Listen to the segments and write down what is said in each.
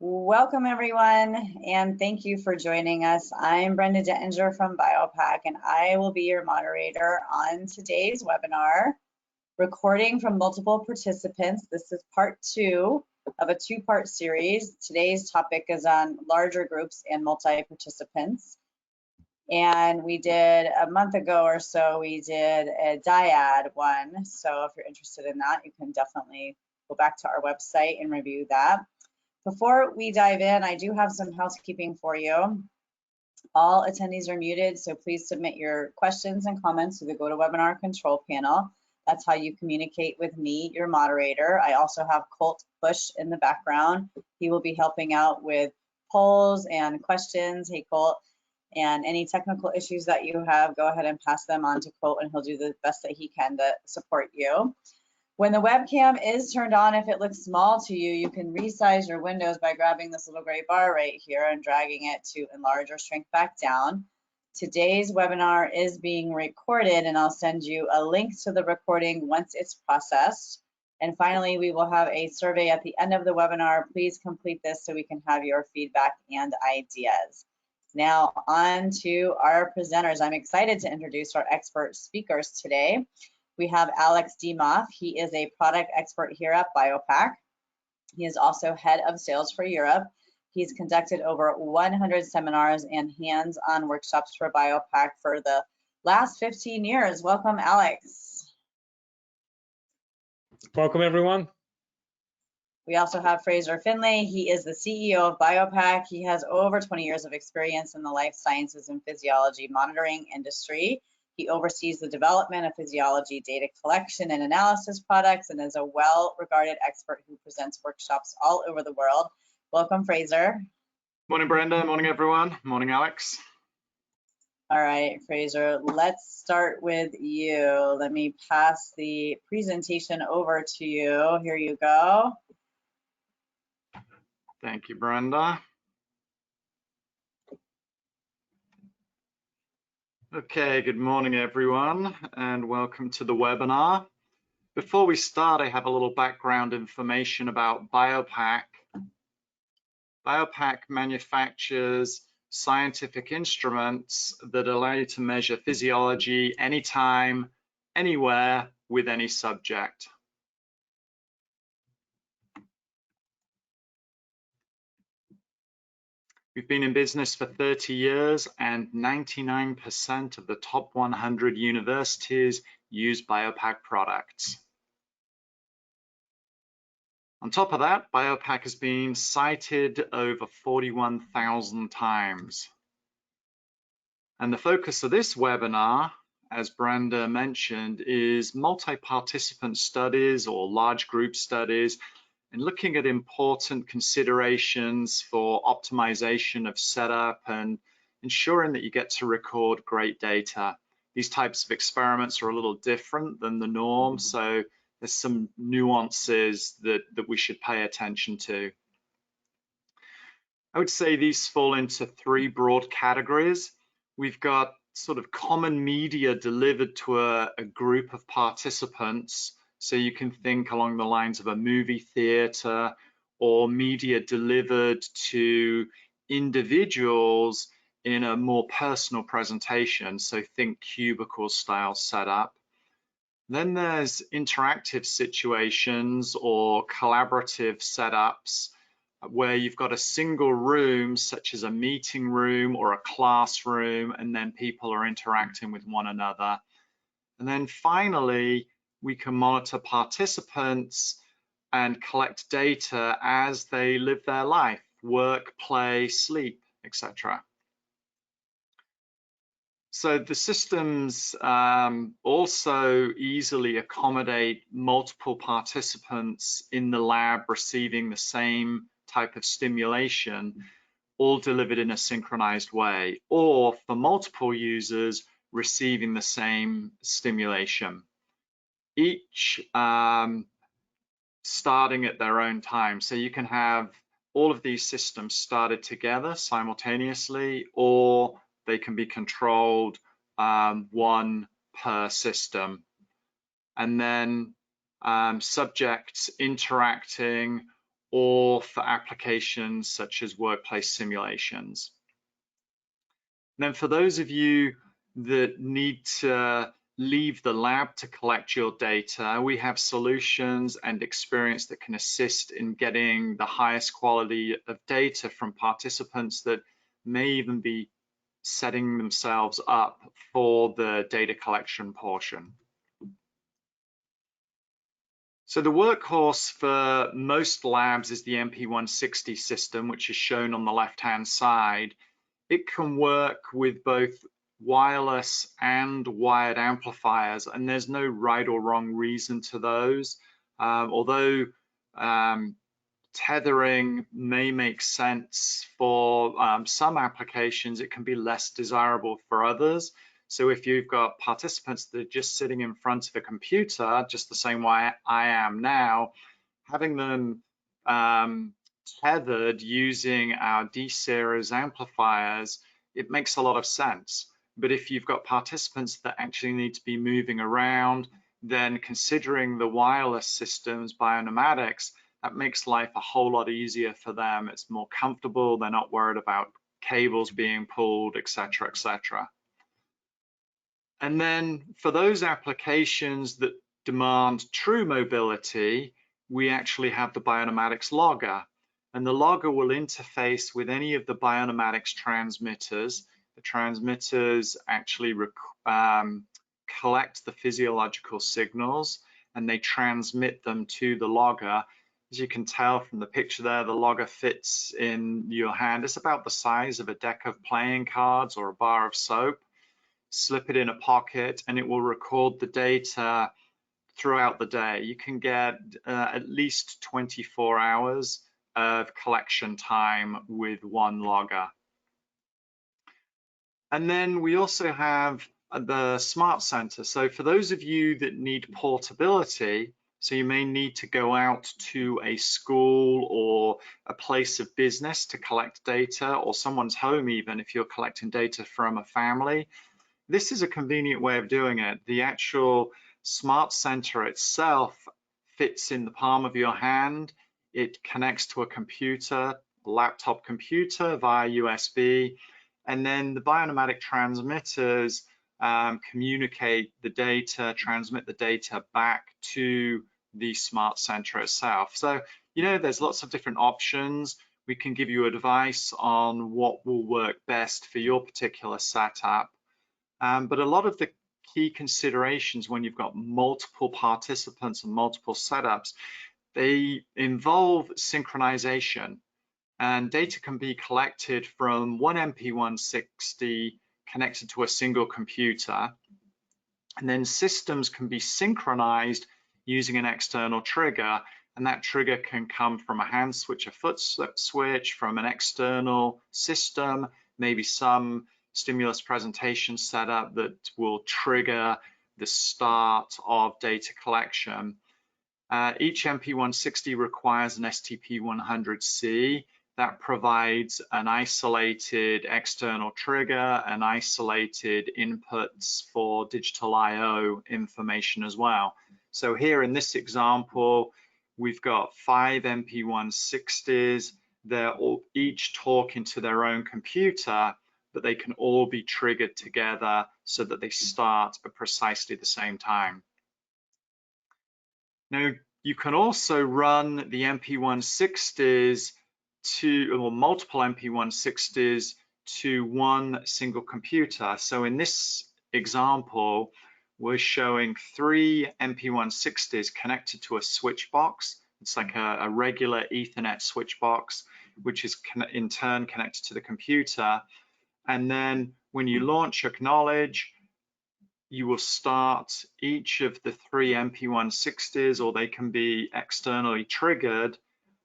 Welcome everyone, and thank you for joining us. I'm Brenda Dettinger from BioPack, and I will be your moderator on today's webinar, Recording from Multiple Participants. This is part 2 of a 2-part series. Today's topic is on larger groups and multi-participants. And we did, a month ago or so, we did a dyad one. So if you're interested in that, you can definitely go back to our website and review that. Before we dive in, I do have some housekeeping for you. All attendees are muted, so please submit your questions and comments to the GoToWebinar control panel. That's how you communicate with me, your moderator. I also have Colt Bush in the background. He will be helping out with polls and questions. Hey, Colt. And any technical issues that you have, go ahead and pass them on to Colt, and he'll do the best that he can to support you. When the webcam is turned on, if it looks small to you, you can resize your windows by grabbing this little gray bar right here and dragging it to enlarge or shrink back down. Today's webinar is being recorded, and I'll send you a link to the recording once it's processed. And finally, we will have a survey at the end of the webinar. Please complete this so we can have your feedback and ideas. Now on to our presenters. I'm excited to introduce our expert speakers today. We have Alex Demoff. He is a product expert here at BioPack. He is also head of sales for Europe. He's conducted over 100 seminars and hands-on workshops for BioPack for the last 15 years. Welcome, Alex. Welcome, everyone. We also have Fraser Finlay. He is the CEO of BioPack. He has over 20 years of experience in the life sciences and physiology monitoring industry. He oversees the development of physiology data collection and analysis products and is a well-regarded expert who presents workshops all over the world. Welcome, Fraser. Morning, Brenda. Morning, everyone. Morning, Alex. All right, Fraser, let's start with you. Let me pass the presentation over to you. Here you go. Thank you, Brenda. Okay, good morning, everyone, and welcome to the webinar. Before we start, I have a little background information about BioPack. BioPack manufactures scientific instruments that allow you to measure physiology anytime, anywhere, with any subject. We've been in business for 30 years, and 99% of the top 100 universities use BioPack products. On top of that, BioPack has been cited over 41,000 times. And the focus of this webinar, as Brenda mentioned, is multi-participant studies or large group studies, and looking at important considerations for optimization of setup and ensuring that you get to record great data. These types of experiments are a little different than the norm, so there's some nuances that we should pay attention to. I would say these fall into 3 broad categories. We've got sort of common media delivered to a group of participants. So you can think along the lines of a movie theater or media delivered to individuals in a more personal presentation. So think cubicle style setup. Then there's interactive situations or collaborative setups where you've got a single room, such as a meeting room or a classroom, and then people are interacting with one another. And then finally, we can monitor participants and collect data as they live their life, work, play, sleep, etc. So the systems also easily accommodate multiple participants in the lab receiving the same type of stimulation, all delivered in a synchronized way, or for multiple users receiving the same stimulation. Each starting at their own time. So you can have all of these systems started together simultaneously, or they can be controlled one per system. And then subjects interacting or for applications such as workplace simulations. Then for those of you that need to leave the lab to collect your data, we have solutions and experience that can assist in getting the highest quality of data from participants that may even be setting themselves up for the data collection portion. So the workhorse for most labs is the MP160 system, which is shown on the left-hand side. It can work with both wireless and wired amplifiers, and there's no right or wrong reason to those. Although tethering may make sense for some applications, it can be less desirable for others. So if you've got participants that are just sitting in front of a computer, just the same way I am now, having them tethered using our D-series amplifiers, it makes a lot of sense. But if you've got participants that actually need to be moving around, then considering the wireless systems, biopneumatics, that makes life a whole lot easier for them. It's more comfortable. They're not worried about cables being pulled, etc., etc. And then for those applications that demand true mobility, we actually have the biopneumatics logger. And the logger will interface with any of the biopneumatics transmitters. The transmitters actually collect the physiological signals and they transmit them to the logger. As you can tell from the picture there, the logger fits in your hand. It's about the size of a deck of playing cards or a bar of soap. Slip it in a pocket and it will record the data throughout the day. You can get at least 24 hours of collection time with one logger. And then we also have the smart center. So for those of you that need portability, so you may need to go out to a school or a place of business to collect data, or someone's home even if you're collecting data from a family, this is a convenient way of doing it. The actual smart center itself fits in the palm of your hand. It connects to a computer, a laptop computer via USB, and then the biopneumatic transmitters communicate the data, transmit the data back to the smart center itself. So, you know, there's lots of different options. We can give you advice on what will work best for your particular setup. But a lot of the key considerations when you've got multiple participants and multiple setups, they involve synchronization. And data can be collected from one MP160 connected to a single computer. And then systems can be synchronized using an external trigger. And that trigger can come from a hand switch, a foot switch, from an external system, maybe some stimulus presentation setup that will trigger the start of data collection. Each MP160 requires an STP100C that provides an isolated external trigger and isolated inputs for digital I/O information as well. So here in this example, we've got 5 MP160s. They're all each talking to their own computer, but they can all be triggered together so that they start at precisely the same time. Now, you can also run the MP160s or multiple MP160s to one single computer. So in this example, we're showing 3 MP160s connected to a switch box. It's like a regular Ethernet switch box, which is in turn connected to the computer. And then when you launch Acknowledge, you will start each of the 3 MP160s, or they can be externally triggered,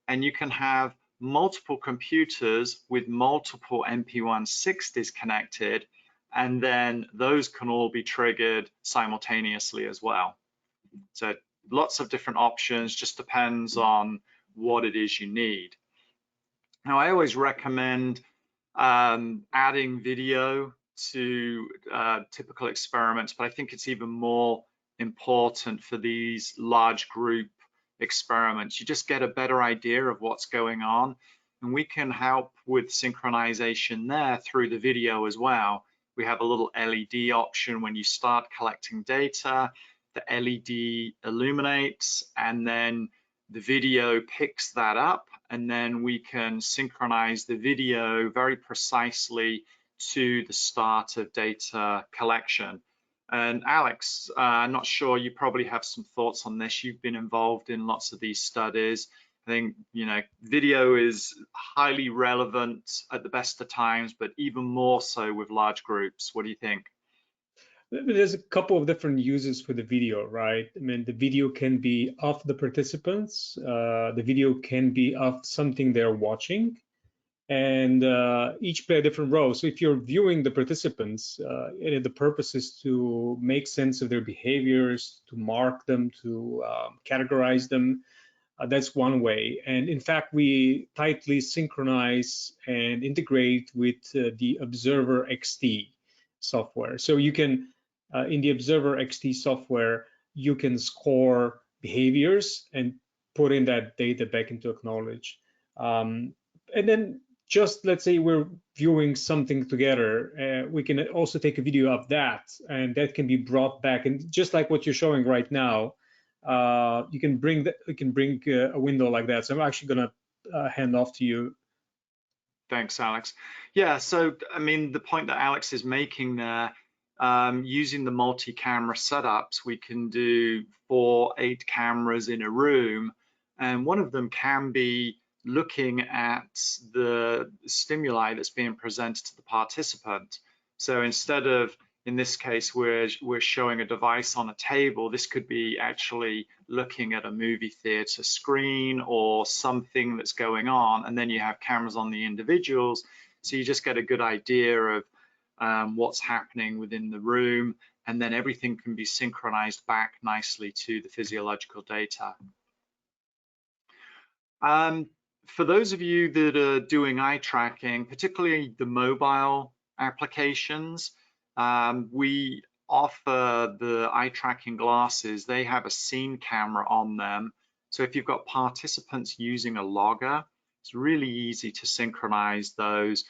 and you can have multiple computers with multiple MP160s connected, and then those can all be triggered simultaneously as well. So lots of different options, just depends on what it is you need. Now, I always recommend adding video to typical experiments, but I think it's even more important for these large group experiments. You just get a better idea of what's going on, and we can help with synchronization there through the video as well. We have a little LED option when you start collecting data. The LED illuminates, and then the video picks that up, and then we can synchronize the video very precisely to the start of data collection. And Alex, I'm not sure, you probably have some thoughts on this. You've been involved in lots of these studies. I think, you know, video is highly relevant at the best of times, but even more so with large groups. What do you think? There's a couple of different uses for the video, right? I mean, the video can be of the participants, the video can be of something they're watching, and each play a different role. So if you're viewing the participants, the purpose is to make sense of their behaviors, to mark them, to categorize them. That's one way. And in fact, we tightly synchronize and integrate with the Observer XT software. So you can, in the Observer XT software, you can score behaviors and put in that data back into Acknowledge. And then just let's say we're viewing something together, we can also take a video of that, and that can be brought back. And just like what you're showing right now, you can bring a window like that. So I'm actually going to hand off to you. Thanks, Alex. Yeah, so I mean, the point that Alex is making there, using the multi-camera setups, we can do 4, 8 cameras in a room, and one of them can be looking at the stimuli that's being presented to the participant. So instead of, in this case, we're showing a device on a table, this could be actually looking at a movie theater screen or something that's going on, and then you have cameras on the individuals, so you just get a good idea of what's happening within the room, and then everything can be synchronized back nicely to the physiological data. For those of you that are doing eye tracking, particularly the mobile applications, we offer the eye tracking glasses. They have a scene camera on them. So if you've got participants using a logger, it's really easy to synchronize those.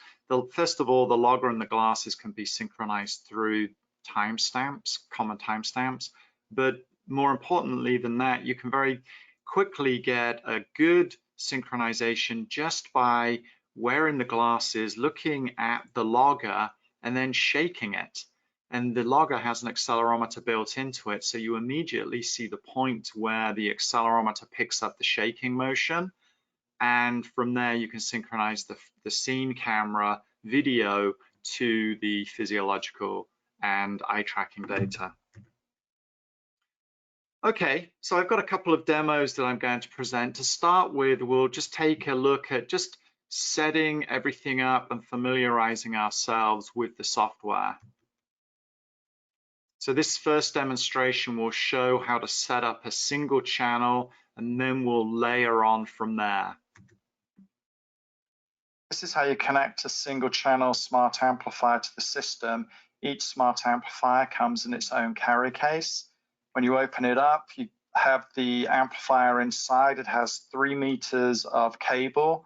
First of all, the logger and the glasses can be synchronized through timestamps, common timestamps. But more importantly than that, you can very quickly get a good synchronization just by wearing the glasses, looking at the logger, and then shaking it. And the logger has an accelerometer built into it, so you immediately see the point where the accelerometer picks up the shaking motion, and from there you can synchronize the scene camera video to the physiological and eye tracking data. Okay, so I've got a couple of demos that I'm going to present. To start with, we'll just take a look at just setting everything up and familiarizing ourselves with the software. So this first demonstration will show how to set up a single channel, and then we'll layer on from there. This is how you connect a single channel smart amplifier to the system. Each smart amplifier comes in its own carry case. When you open it up, you have the amplifier inside. It has 3 meters of cable.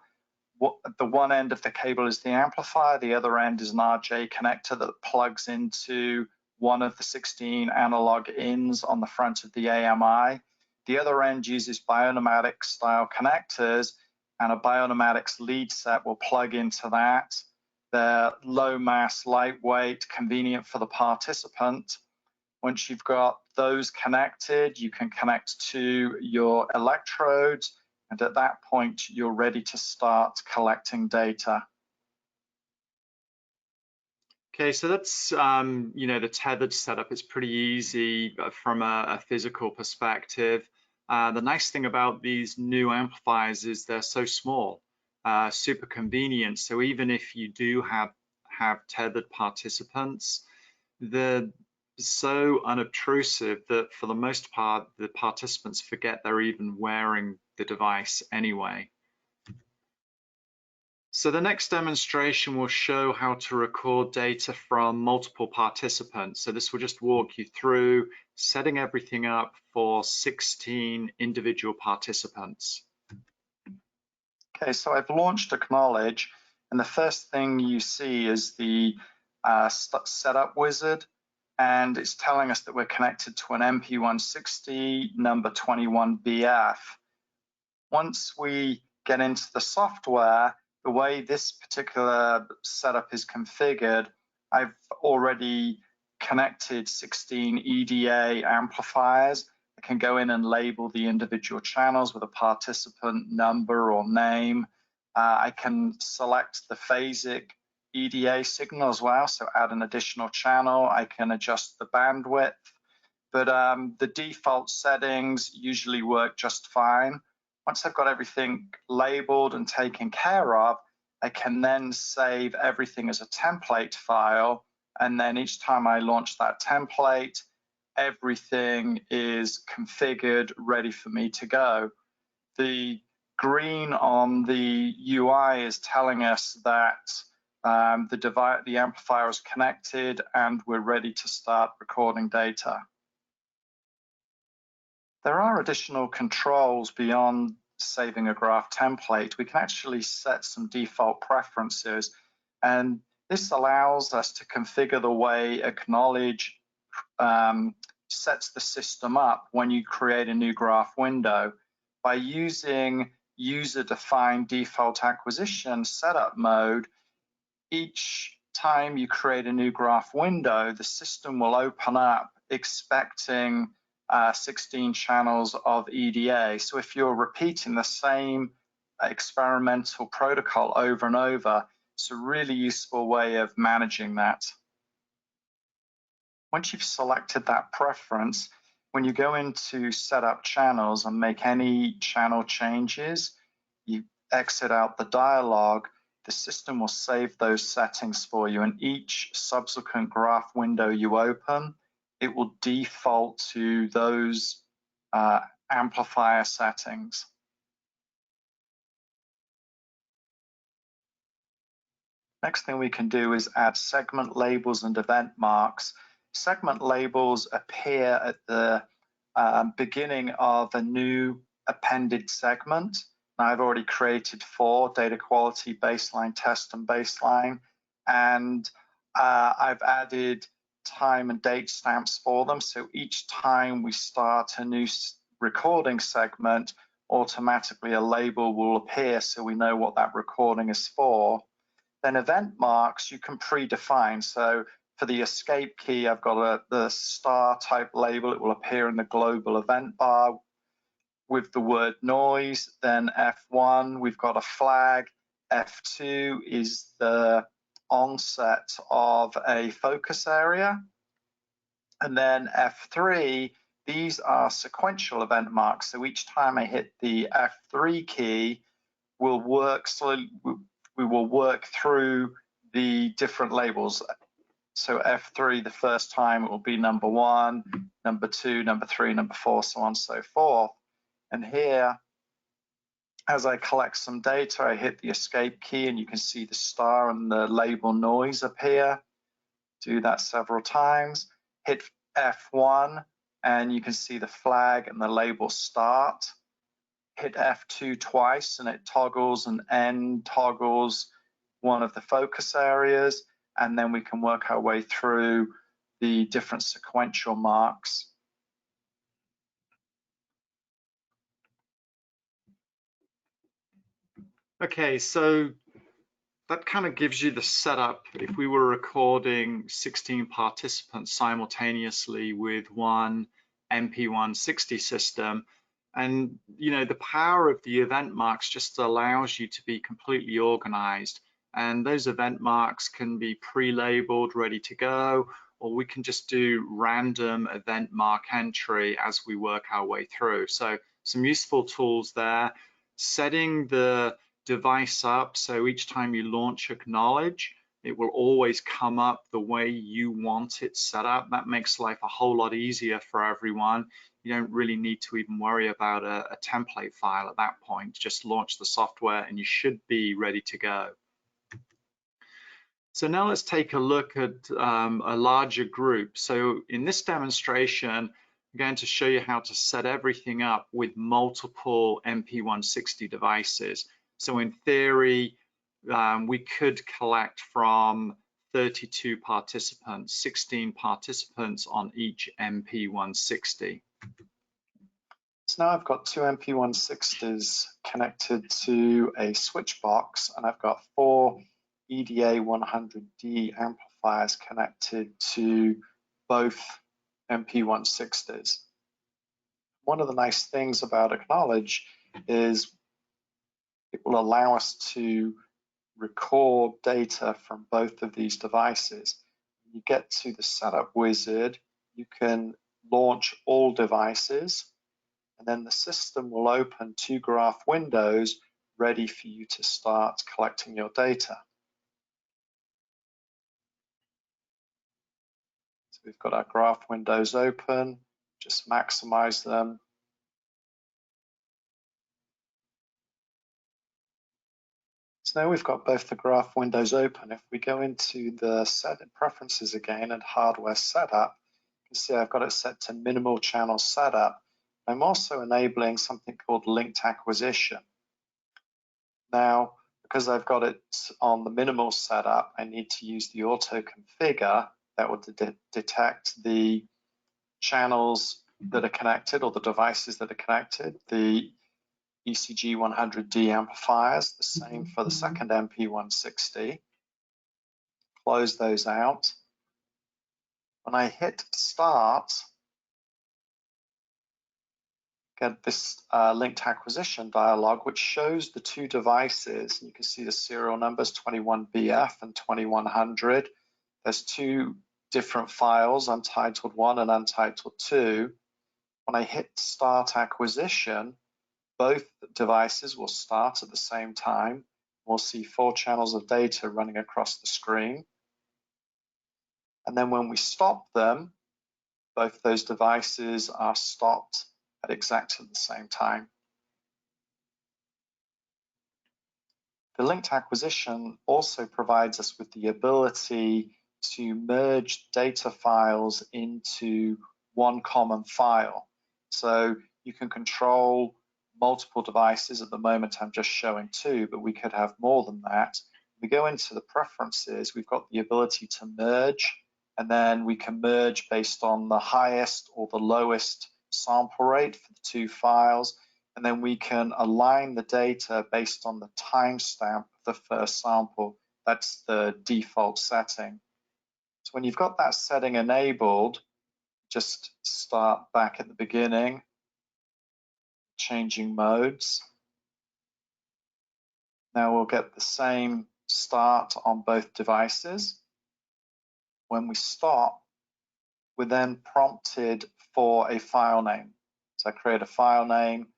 The one end of the cable is the amplifier. The other end is an RJ connector that plugs into one of the 16 analog ins on the front of the AMI. The other end uses Bionematic style connectors, and a Bionematics lead set will plug into that. They're low mass, lightweight, convenient for the participant. Once you've got those connected, you can connect to your electrodes, and at that point, you're ready to start collecting data. Okay, so that's you know, the tethered setup is pretty easy from a physical perspective. The nice thing about these new amplifiers is they're so small, super convenient. So even if you do have tethered participants, they're so unobtrusive that for the most part, the participants forget they're even wearing the device anyway. So the next demonstration will show how to record data from multiple participants. So this will just walk you through setting everything up for 16 individual participants. Okay, so I've launched Acknowledge, and the first thing you see is the setup wizard, and it's telling us that we're connected to an MP160 number 21BF. Once we get into the software, the way this particular setup is configured, I've already connected 16 EDA amplifiers. I can go in and label the individual channels with a participant number or name. I can select the phasic EDA signal as well, so add an additional channel. I can adjust the bandwidth, but the default settings usually work just fine. Once I've got everything labeled and taken care of, I can then save everything as a template file, and then each time I launch that template, everything is configured, ready for me to go. The green on the UI is telling us that the amplifier is connected and we're ready to start recording data. There are additional controls beyond saving a graph template. We can actually set some default preferences, and this allows us to configure the way Acknowledge sets the system up when you create a new graph window. By using user-defined default acquisition setup mode, each time you create a new graph window, the system will open up expecting 16 channels of EDA. So if you're repeating the same experimental protocol over and over, it's a really useful way of managing that. Once you've selected that preference, when you go into setup channels and make any channel changes, you exit out the dialog, the system will save those settings for you, and each subsequent graph window you open, it will default to those amplifier settings. Next thing we can do is add segment labels and event marks. Segment labels appear at the beginning of a new appended segment. Now, I've already created 4: data quality, baseline, test, and baseline, and I've added time and date stamps for them. So each time we start a new recording segment, automatically a label will appear so we know what that recording is for. Then event marks you can predefine. So for the escape key, I've got the star type label. It will appear in the global event bar with the word noise. Then F1, we've got a flag. F2 is the onset of a focus area. And then F3, these are sequential event marks. So each time I hit the F3 key, we will work through the different labels. So F3, the first time it will be number 1, number 2, number 3, number 4, so on and so forth. And here, as I collect some data, I hit the escape key and you can see the star and the label noise appear. Do that several times. Hit F1 and you can see the flag and the label start. Hit F2 twice and it toggles and N toggles one of the focus areas, and then we can work our way through the different sequential marks. Okay, so that kind of gives you the setup if we were recording 16 participants simultaneously with one MP160 system. And you know, the power of the event marks just allows you to be completely organized, and those event marks can be pre-labeled, ready to go, or we can just do random event mark entry as we work our way through. So some useful tools there. Setting the device up so each time you launch Acknowledge, it will always come up the way you want it set up. That makes life a whole lot easier for everyone. You don't really need to even worry about a template file at that point. Just launch the software and you should be ready to go. So now let's take a look at a larger group. So in this demonstration, I'm going to show you how to set everything up with multiple MP160 devices. So in theory, we could collect from 32 participants, 16 participants on each MP160. So now I've got two MP160s connected to a switch box, and I've got 4 EDA 100D amplifiers connected to both MP160s. One of the nice things about Acknowledge is it will allow us to record data from both of these devices. When you get to the setup wizard, you can launch all devices, and then the system will open 2 graph windows ready for you to start collecting your data. So we've got our graph windows open, just maximize them. So now we've got both the graph windows open. If we go into the setting preferences again and hardware setup, you can see I've got it set to minimal channel setup. I'm also enabling something called linked acquisition. Now, because I've got it on the minimal setup, I need to use the auto configure that will detect the channels that are connected or the devices that are connected, the ECG 100D amplifiers, the same for the second MP160. Close those out. When I hit start, get this linked acquisition dialog, which shows the 2 devices. You can see the serial numbers 21BF and 2100. There's 2 different files, Untitled 1 and Untitled 2. When I hit start acquisition, both devices will start at the same time. We'll see 4 channels of data running across the screen. And then when we stop them, both those devices are stopped at exactly the same time. The linked acquisition also provides us with the ability to merge data files into one common file. So you can control multiple devices. At the moment, I'm just showing 2, but we could have more than that. We go into the preferences, we've got the ability to merge, and then we can merge based on the highest or the lowest sample rate for the 2 files. And then we can align the data based on the timestamp of the first sample. That's the default setting. So when you've got that setting enabled, just start back at the beginning, changing modes. Now we'll get the same start on both devices. When we stop, we're then prompted for a file name. So I create a file name.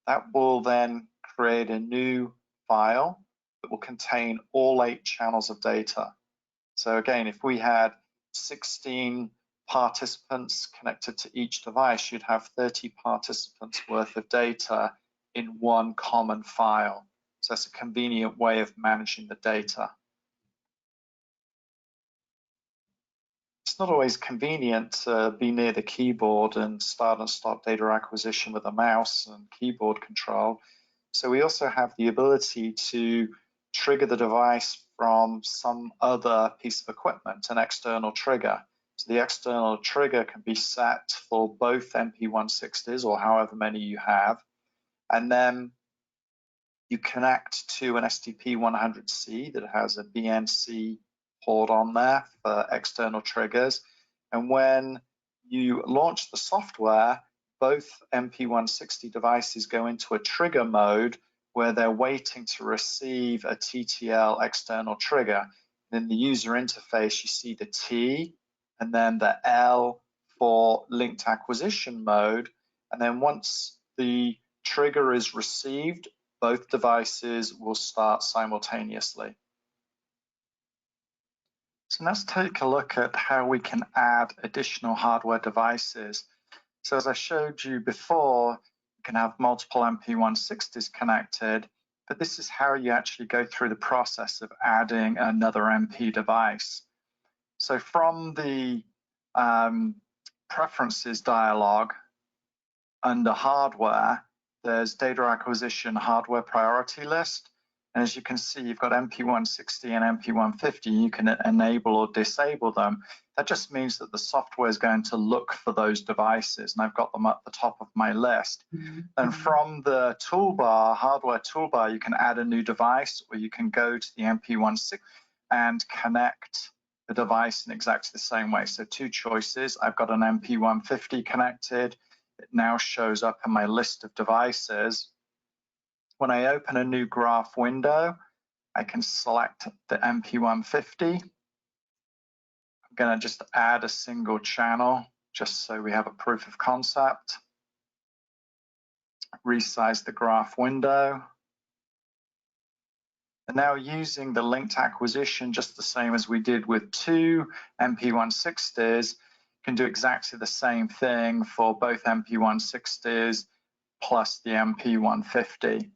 That will then create a new file that will contain all 8 channels of data. So again, if we had 16 participants connected to each device, you'd have 30 participants worth of data in one common file. So that's a convenient way of managing the data. It's not always convenient to be near the keyboard and start and stop data acquisition with a mouse and keyboard control. So we also have the ability to trigger the device from some other piece of equipment, an external trigger. So the external trigger can be set for both MP160s or however many you have. And then you connect to an STP100C that has a BNC port on there for external triggers. And when you launch the software, both MP160 devices go into a trigger mode where they're waiting to receive a TTL external trigger. And in the user interface, you see the T and then the L for linked acquisition mode. And then once the trigger is received, both devices will start simultaneously. So let's take a look at how we can add additional hardware devices. So as I showed you before, you can have multiple MP160s connected, but this is how you actually go through the process of adding another MP device. So from the preferences dialog under hardware, there's data acquisition hardware priority list. And as you can see, you've got MP160 and MP150. You can enable or disable them. That just means that the software is going to look for those devices, and I've got them at the top of my list. And from the toolbar, hardware toolbar, you can add a new device, or you can go to the MP160 and connect the device in exactly the same way. So two choices. I've got an MP150 connected. It now shows up in my list of devices. When I open a new graph window, I can select the MP150. I'm going to just add a single channel just so we have a proof of concept. Resize the graph window. And now using the linked acquisition, just the same as we did with two MP160s, can do exactly the same thing for both MP160s plus the MP150.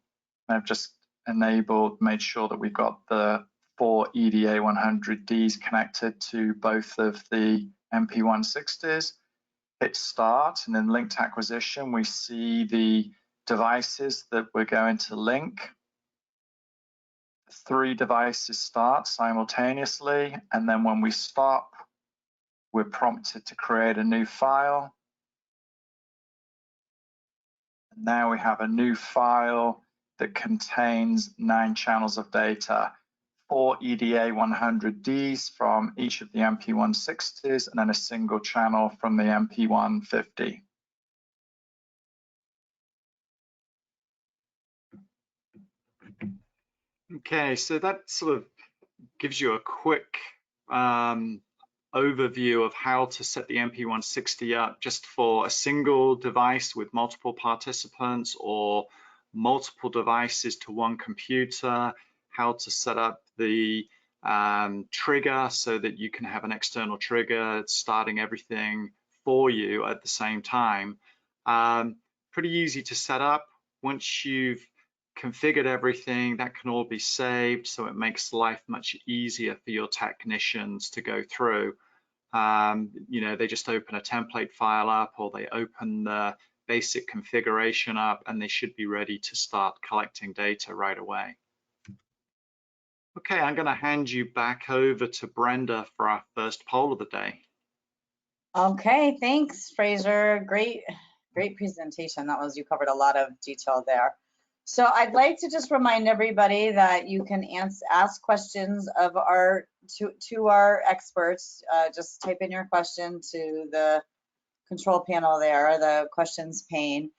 I've just made sure that we've got the 4 EDA 100Ds connected to both of the MP160s. Hit start, and in linked acquisition, we see the devices that we're going to link. 3 devices start simultaneously, and then when we stop, we're prompted to create a new file. And now we have a new file that contains 9 channels of data, 4 EDA 100Ds from each of the MP160s, and then a single channel from the MP150. Okay, so that sort of gives you a quick overview of how to set the MP160 up just for a single device with multiple participants or multiple devices to one computer, how to set up the trigger so that you can have an external trigger starting everything for you at the same time. Pretty easy to set up. Once you've configured everything, that can all be saved, so it makes life much easier for your technicians to go through. You know, they just open a template file up, or they open the basic configuration up, and they should be ready to start collecting data right away. Okay, I'm going to hand you back over to Brenda for our first poll of the day. Okay, thanks, Fraser. Great presentation. You covered a lot of detail there. So I'd like to just remind everybody that you can ask questions of our experts. Just type in your question to the control panel there, the questions pane,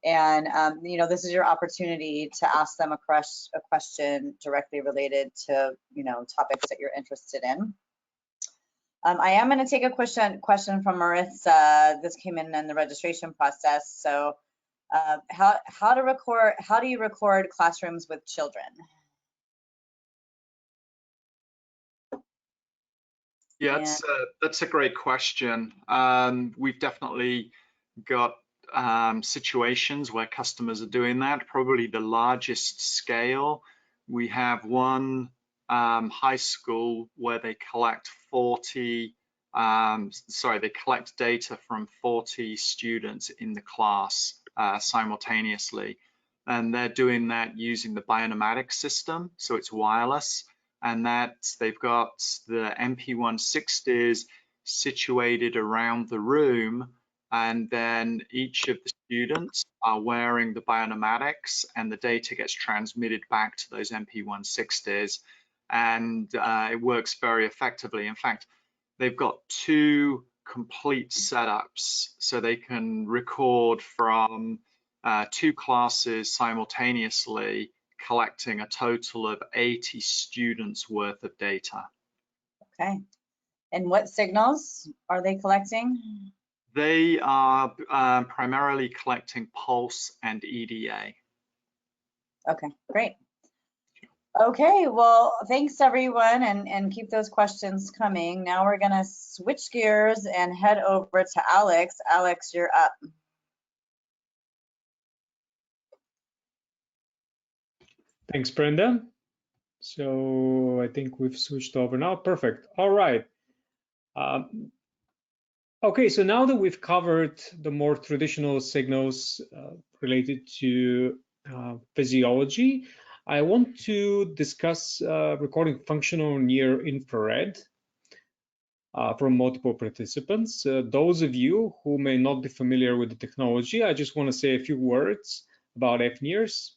and you know, this is your opportunity to ask them a question directly related to, you know, topics that you're interested in. I am going to take a question from Maritza. This came in the registration process. So how do you record classrooms with children? Yeah, that's a great question. We've definitely got situations where customers are doing that. Probably the largest scale, we have one high school where they collect they collect data from 40 students in the class simultaneously, and they're doing that using the bionomadic system, so it's wireless, and they've got the MP160s situated around the room, and then each of the students are wearing the bionomatics, and the data gets transmitted back to those MP160s, and it works very effectively. In fact, they've got 2 complete setups, so they can record from 2 classes simultaneously, collecting a total of 80 students worth of data. Okay, and what signals are they collecting? They are primarily collecting pulse and EDA. Okay, great. Okay, well, thanks everyone, and keep those questions coming. Now we're gonna switch gears and head over to Alex. Alex, you're up. Thanks, Brenda. So I think we've switched over now. Perfect. All right. Okay, so now that we've covered the more traditional signals related to physiology, I want to discuss recording functional near infrared from multiple participants. Those of you who may not be familiar with the technology, I just want to say a few words about fNIRS.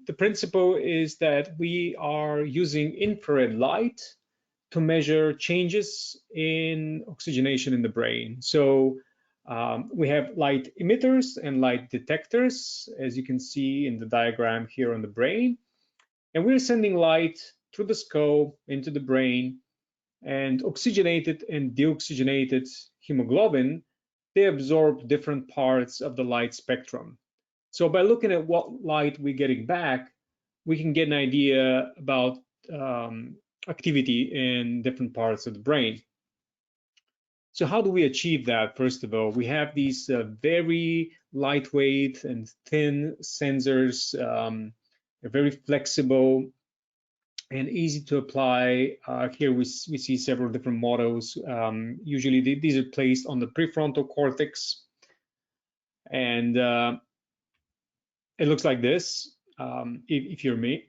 The principle is that we are using infrared light to measure changes in oxygenation in the brain. So we have light emitters and light detectors, as you can see in the diagram here on the brain. And we're sending light through the skull into the brain, and oxygenated and deoxygenated hemoglobin, they absorb different parts of the light spectrum. So by looking at what light we're getting back, we can get an idea about activity in different parts of the brain. So how do we achieve that? First of all, we have these very lightweight and thin sensors, very flexible and easy to apply. Here we see several different models. Usually these are placed on the prefrontal cortex, and it looks like this if you're me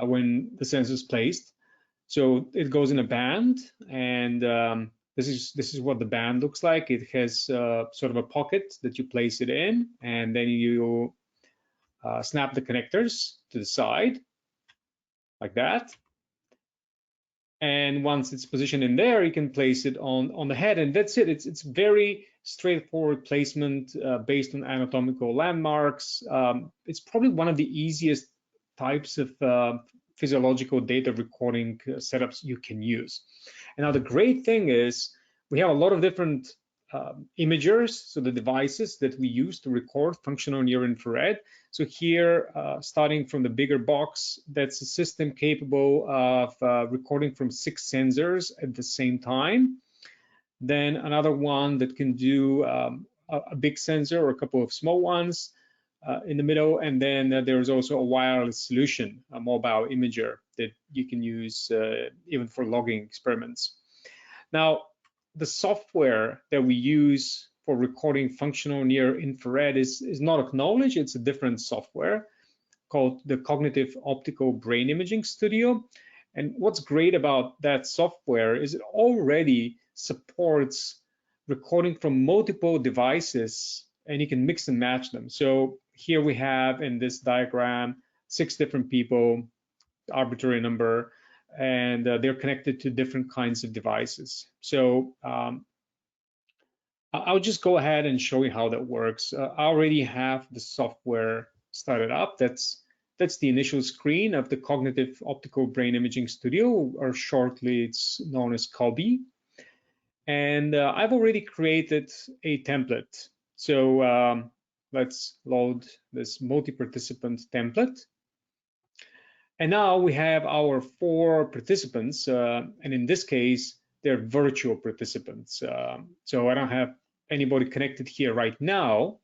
when the sensor is placed. So it goes in a band, and this is what the band looks like. It has sort of a pocket that you place it in, and then you snap the connectors to the side like that. And once it's positioned in there, you can place it on the head, and that's it. It's very straightforward placement based on anatomical landmarks. It's probably one of the easiest types of physiological data recording setups you can use. And now the great thing is we have a lot of different imagers, so the devices that we use to record functional near infrared. So here, starting from the bigger box, that's a system capable of recording from 6 sensors at the same time. Then another one that can do a big sensor or a couple of small ones in the middle. And then there's also a wireless solution, a mobile imager that you can use even for logging experiments. Now, the software that we use for recording functional near infrared is not acknowledged. It's a different software called the Cognitive Optical Brain Imaging Studio. And what's great about that software is it already supports recording from multiple devices, and you can mix and match them. So here we have in this diagram 6 different people, arbitrary number, and they're connected to different kinds of devices. So I'll just go ahead and show you how that works. I already have the software started up. That's the initial screen of the Cognitive Optical Brain Imaging Studio, or shortly it's known as COBI. And I've already created a template. So let's load this multi-participant template. And now we have our 4 participants, and in this case, they're virtual participants. So I don't have anybody connected here right now.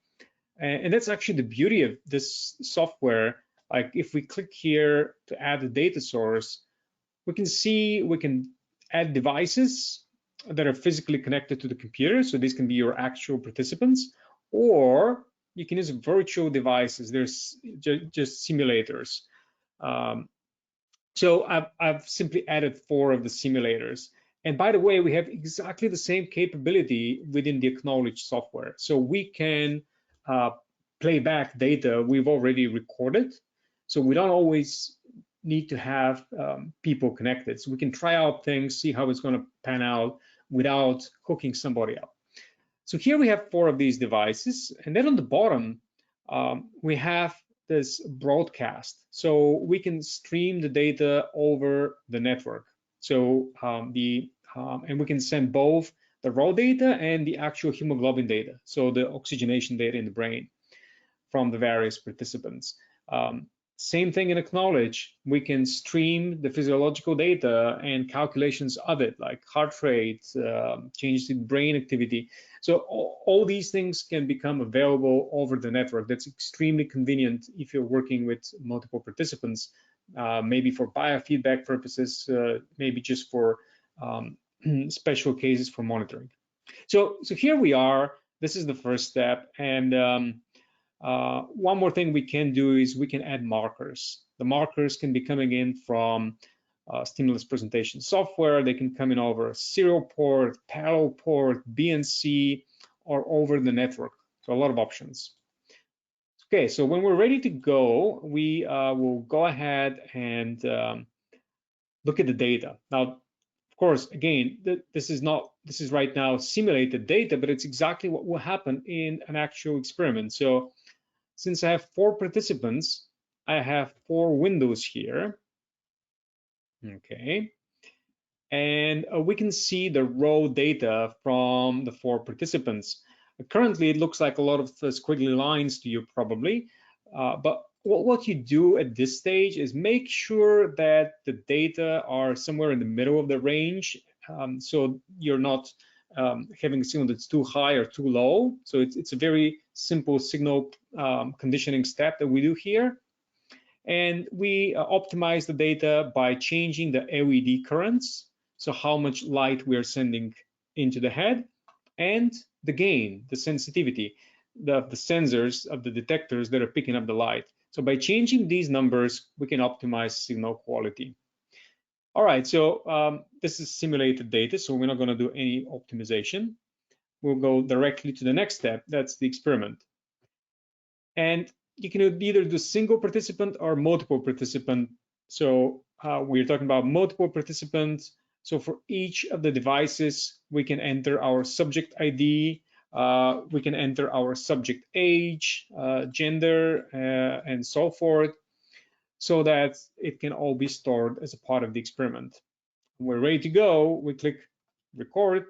And that's actually the beauty of this software. Like if we click here to add a data source, we can add devices that are physically connected to the computer. So these can be your actual participants, or you can use virtual devices. There's just simulators. So I've simply added 4 of the simulators. And by the way, we have exactly the same capability within the acknowledged software. So we can play back data we've already recorded. So we don't always need to have people connected. So we can try out things, see how it's going to pan out without hooking somebody up. So here we have 4 of these devices. And then on the bottom, we have this broadcast. So we can stream the data over the network. So and we can send both the raw data and the actual hemoglobin data, so the oxygenation data in the brain from the various participants. Same thing in Acknowledge. We can stream the physiological data and calculations of it, like heart rate, changes in brain activity. So all these things can become available over the network. That's extremely convenient if you're working with multiple participants, maybe for biofeedback purposes, maybe just for special cases for monitoring. So here we are. This is the first step. And one more thing we can do is we can add markers. The markers can be coming in from stimulus presentation software. They can come in over serial port, parallel port, BNC, or over the network. So a lot of options. Okay, so when we're ready to go, we will go ahead and look at the data. Now, of course, again, this is right now simulated data, but it's exactly what will happen in an actual experiment. So since I have 4 participants, I have 4 windows here. Okay. And we can see the raw data from the 4 participants. Currently, it looks like a lot of squiggly lines to you probably, but what you do at this stage is make sure that the data are somewhere in the middle of the range, so you're not having a signal that's too high or too low. So it's a very simple signal conditioning step that we do here. And we optimize the data by changing the LED currents, so how much light we are sending into the head, and the gain, the sensitivity, the sensors of the detectors that are picking up the light. So by changing these numbers, we can optimize signal quality. All right, so this is simulated data, so we're not going to do any optimization. We'll go directly to the next step. That's the experiment. And you can either do single participant or multiple participant. So we're talking about multiple participants. So for each of the devices, we can enter our subject ID, we can enter our subject age, gender, and so forth, so that it can all be stored as a part of the experiment. When we're ready to go, we click record,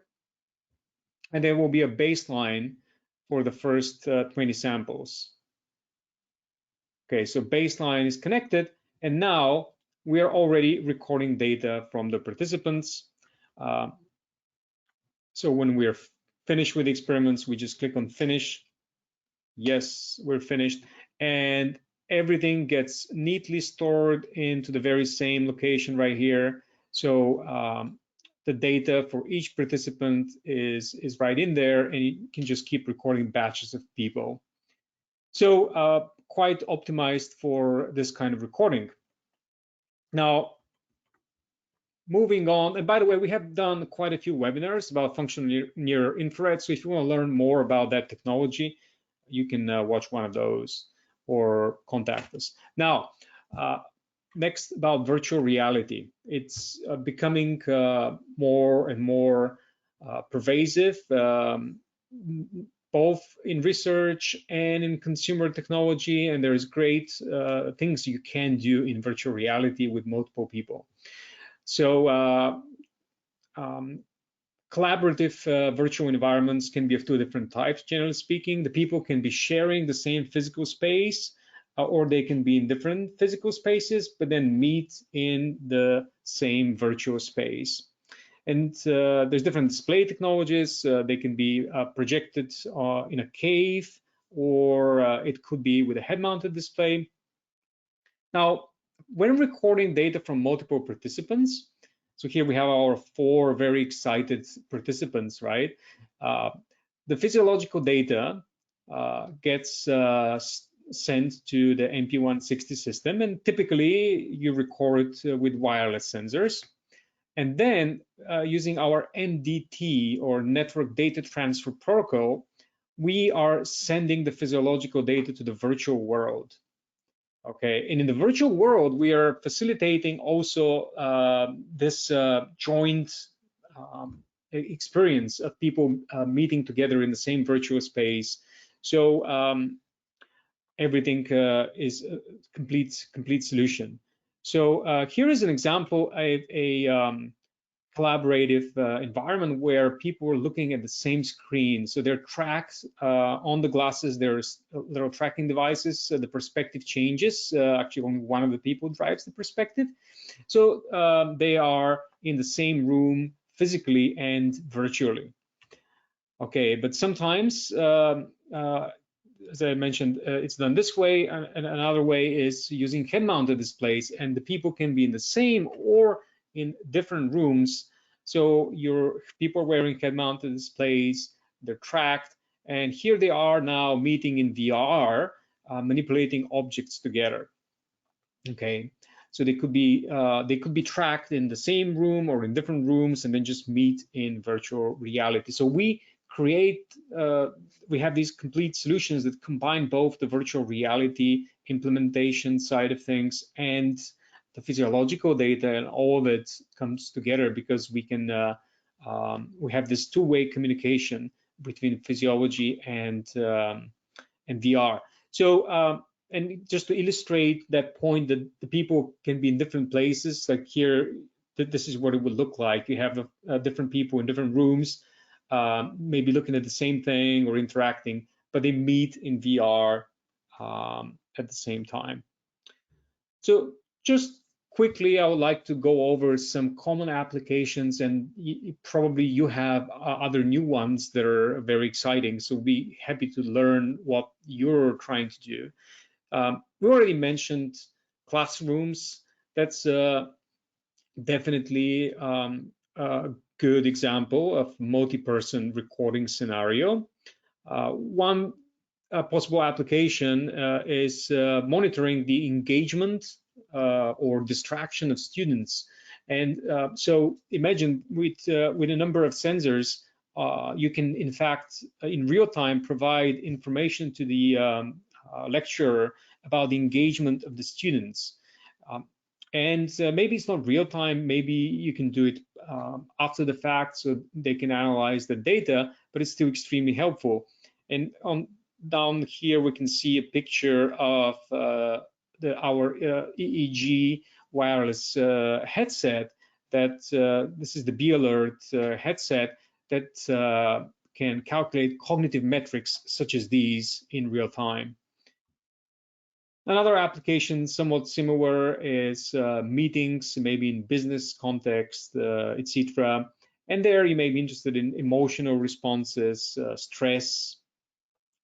and there will be a baseline for the first 20 samples. Okay, so baseline is connected, and now we are already recording data from the participants. So when we're finished with the experiments, we just click on finish. Yes, we're finished. And everything gets neatly stored into the very same location right here. So the data for each participant is right in there, and you can just keep recording batches of people. So quite optimized for this kind of recording. Now, moving on, and by the way, we have done quite a few webinars about functional near infrared. So if you want to learn more about that technology, you can watch one of those or contact us. Now, next about virtual reality. It's becoming more and more pervasive, both in research and in consumer technology. And there's great things you can do in virtual reality with multiple people. So collaborative virtual environments can be of 2 different types, generally speaking. The people can be sharing the same physical space, or they can be in different physical spaces, but then meet in the same virtual space. And there's different display technologies. They can be projected in a cave, or it could be with a head-mounted display. Now, when recording data from multiple participants, so here we have our 4 very excited participants, right? The physiological data gets sent to the MP160 system, and typically you record with wireless sensors. And then using our NDT, or Network Data Transfer Protocol, we are sending the physiological data to the virtual world. Okay, and in the virtual world, we are facilitating also this joint experience of people meeting together in the same virtual space. So everything is a complete solution. So here is an example of a collaborative environment where people are looking at the same screen. So there are tracks on the glasses. There's little tracking devices. So the perspective changes. Actually, only one of the people drives the perspective. So they are in the same room physically and virtually. Okay, but sometimes, as I mentioned, it's done this way, and another way is using head-mounted displays, and the people can be in the same or in different rooms. So your people are wearing head-mounted displays, they're tracked, and here they are now meeting in VR, manipulating objects together. Okay, so they could be tracked in the same room or in different rooms, and then just meet in virtual reality. So we have these complete solutions that combine both the virtual reality implementation side of things and the physiological data, and all of it comes together because we can we have this two-way communication between physiology and VR. So and just to illustrate that point, that the people can be in different places, like here, this is what it would look like. You have different people in different rooms, maybe looking at the same thing or interacting, but they meet in VR at the same time. So just quickly, I would like to go over some common applications, and probably you have other new ones that are very exciting. So be happy to learn what you're trying to do. We already mentioned classrooms. That's definitely a good example of multi-person recording scenario. One possible application is monitoring the engagement or distraction of students. And so imagine with a number of sensors, you can in fact in real time provide information to the lecturer about the engagement of the students. And maybe it's not real time, maybe you can do it after the fact so they can analyze the data, but it's still extremely helpful. And down here, we can see a picture of our EEG wireless headset. That this is the B-Alert headset that can calculate cognitive metrics such as these in real time. Another application somewhat similar is meetings, maybe in business context, etc. And there you may be interested in emotional responses, stress.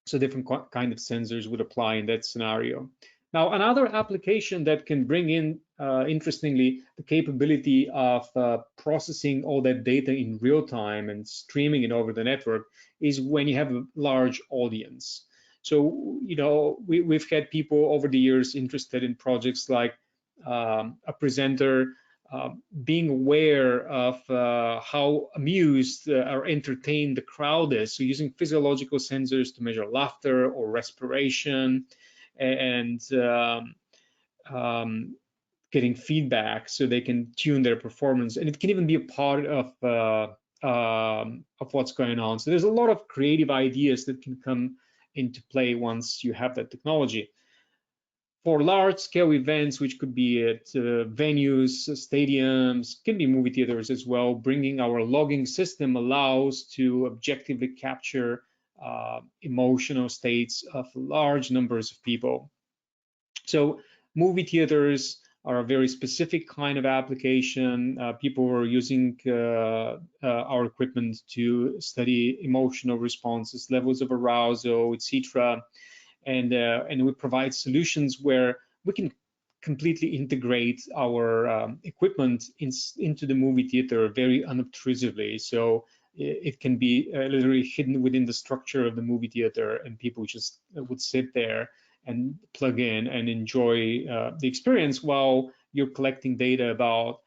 So different kind of sensors would apply in that scenario. Now, another application that can bring in, interestingly, the capability of processing all that data in real time and streaming it over the network is when you have a large audience. So, you know, we've had people over the years interested in projects like a presenter being aware of how amused or entertained the crowd is. So using physiological sensors to measure laughter or respiration, and getting feedback so they can tune their performance. And it can even be a part of what's going on. So there's a lot of creative ideas that can come into play once you have that technology. For large-scale events, which could be at venues, stadiums, can be movie theaters as well, bringing our logging system allows to objectively capture emotional states of large numbers of people. So movie theaters are a very specific kind of application. People are using our equipment to study emotional responses, levels of arousal, etc. And we provide solutions where we can completely integrate our equipment into the movie theater very unobtrusively. So it can be literally hidden within the structure of the movie theater, and people just would sit there and plug in and enjoy the experience while you're collecting data about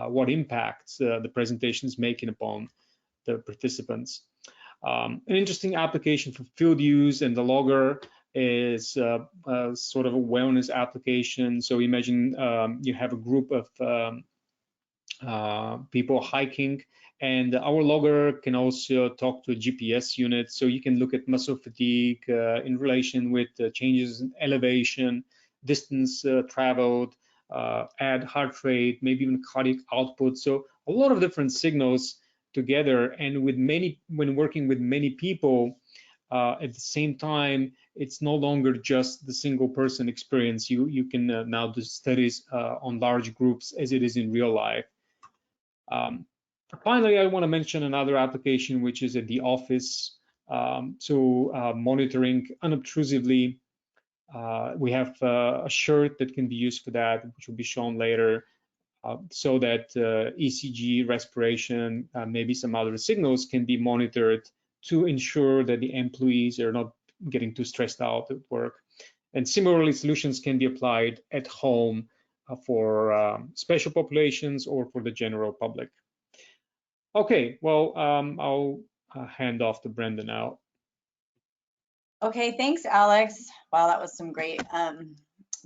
what impacts the presentation is making upon the participants. An interesting application for field use and the logger is sort of a wellness application. So imagine you have a group of people hiking, and our logger can also talk to a GPS unit. So you can look at muscle fatigue in relation with changes in elevation, distance traveled, add heart rate, maybe even cardiac output. So a lot of different signals together, and when working with many people at the same time, it's no longer just the single person experience. You can now do studies on large groups as it is in real life. Finally, I want to mention another application, which is at the office. Monitoring unobtrusively. We have a shirt that can be used for that, which will be shown later, so that ECG, respiration, maybe some other signals can be monitored to ensure that the employees are not getting too stressed out at work. And similarly, solutions can be applied at home for special populations or for the general public. Okay, well, I'll hand off to Brenda now. Okay, thanks, Alex. Wow, that was some great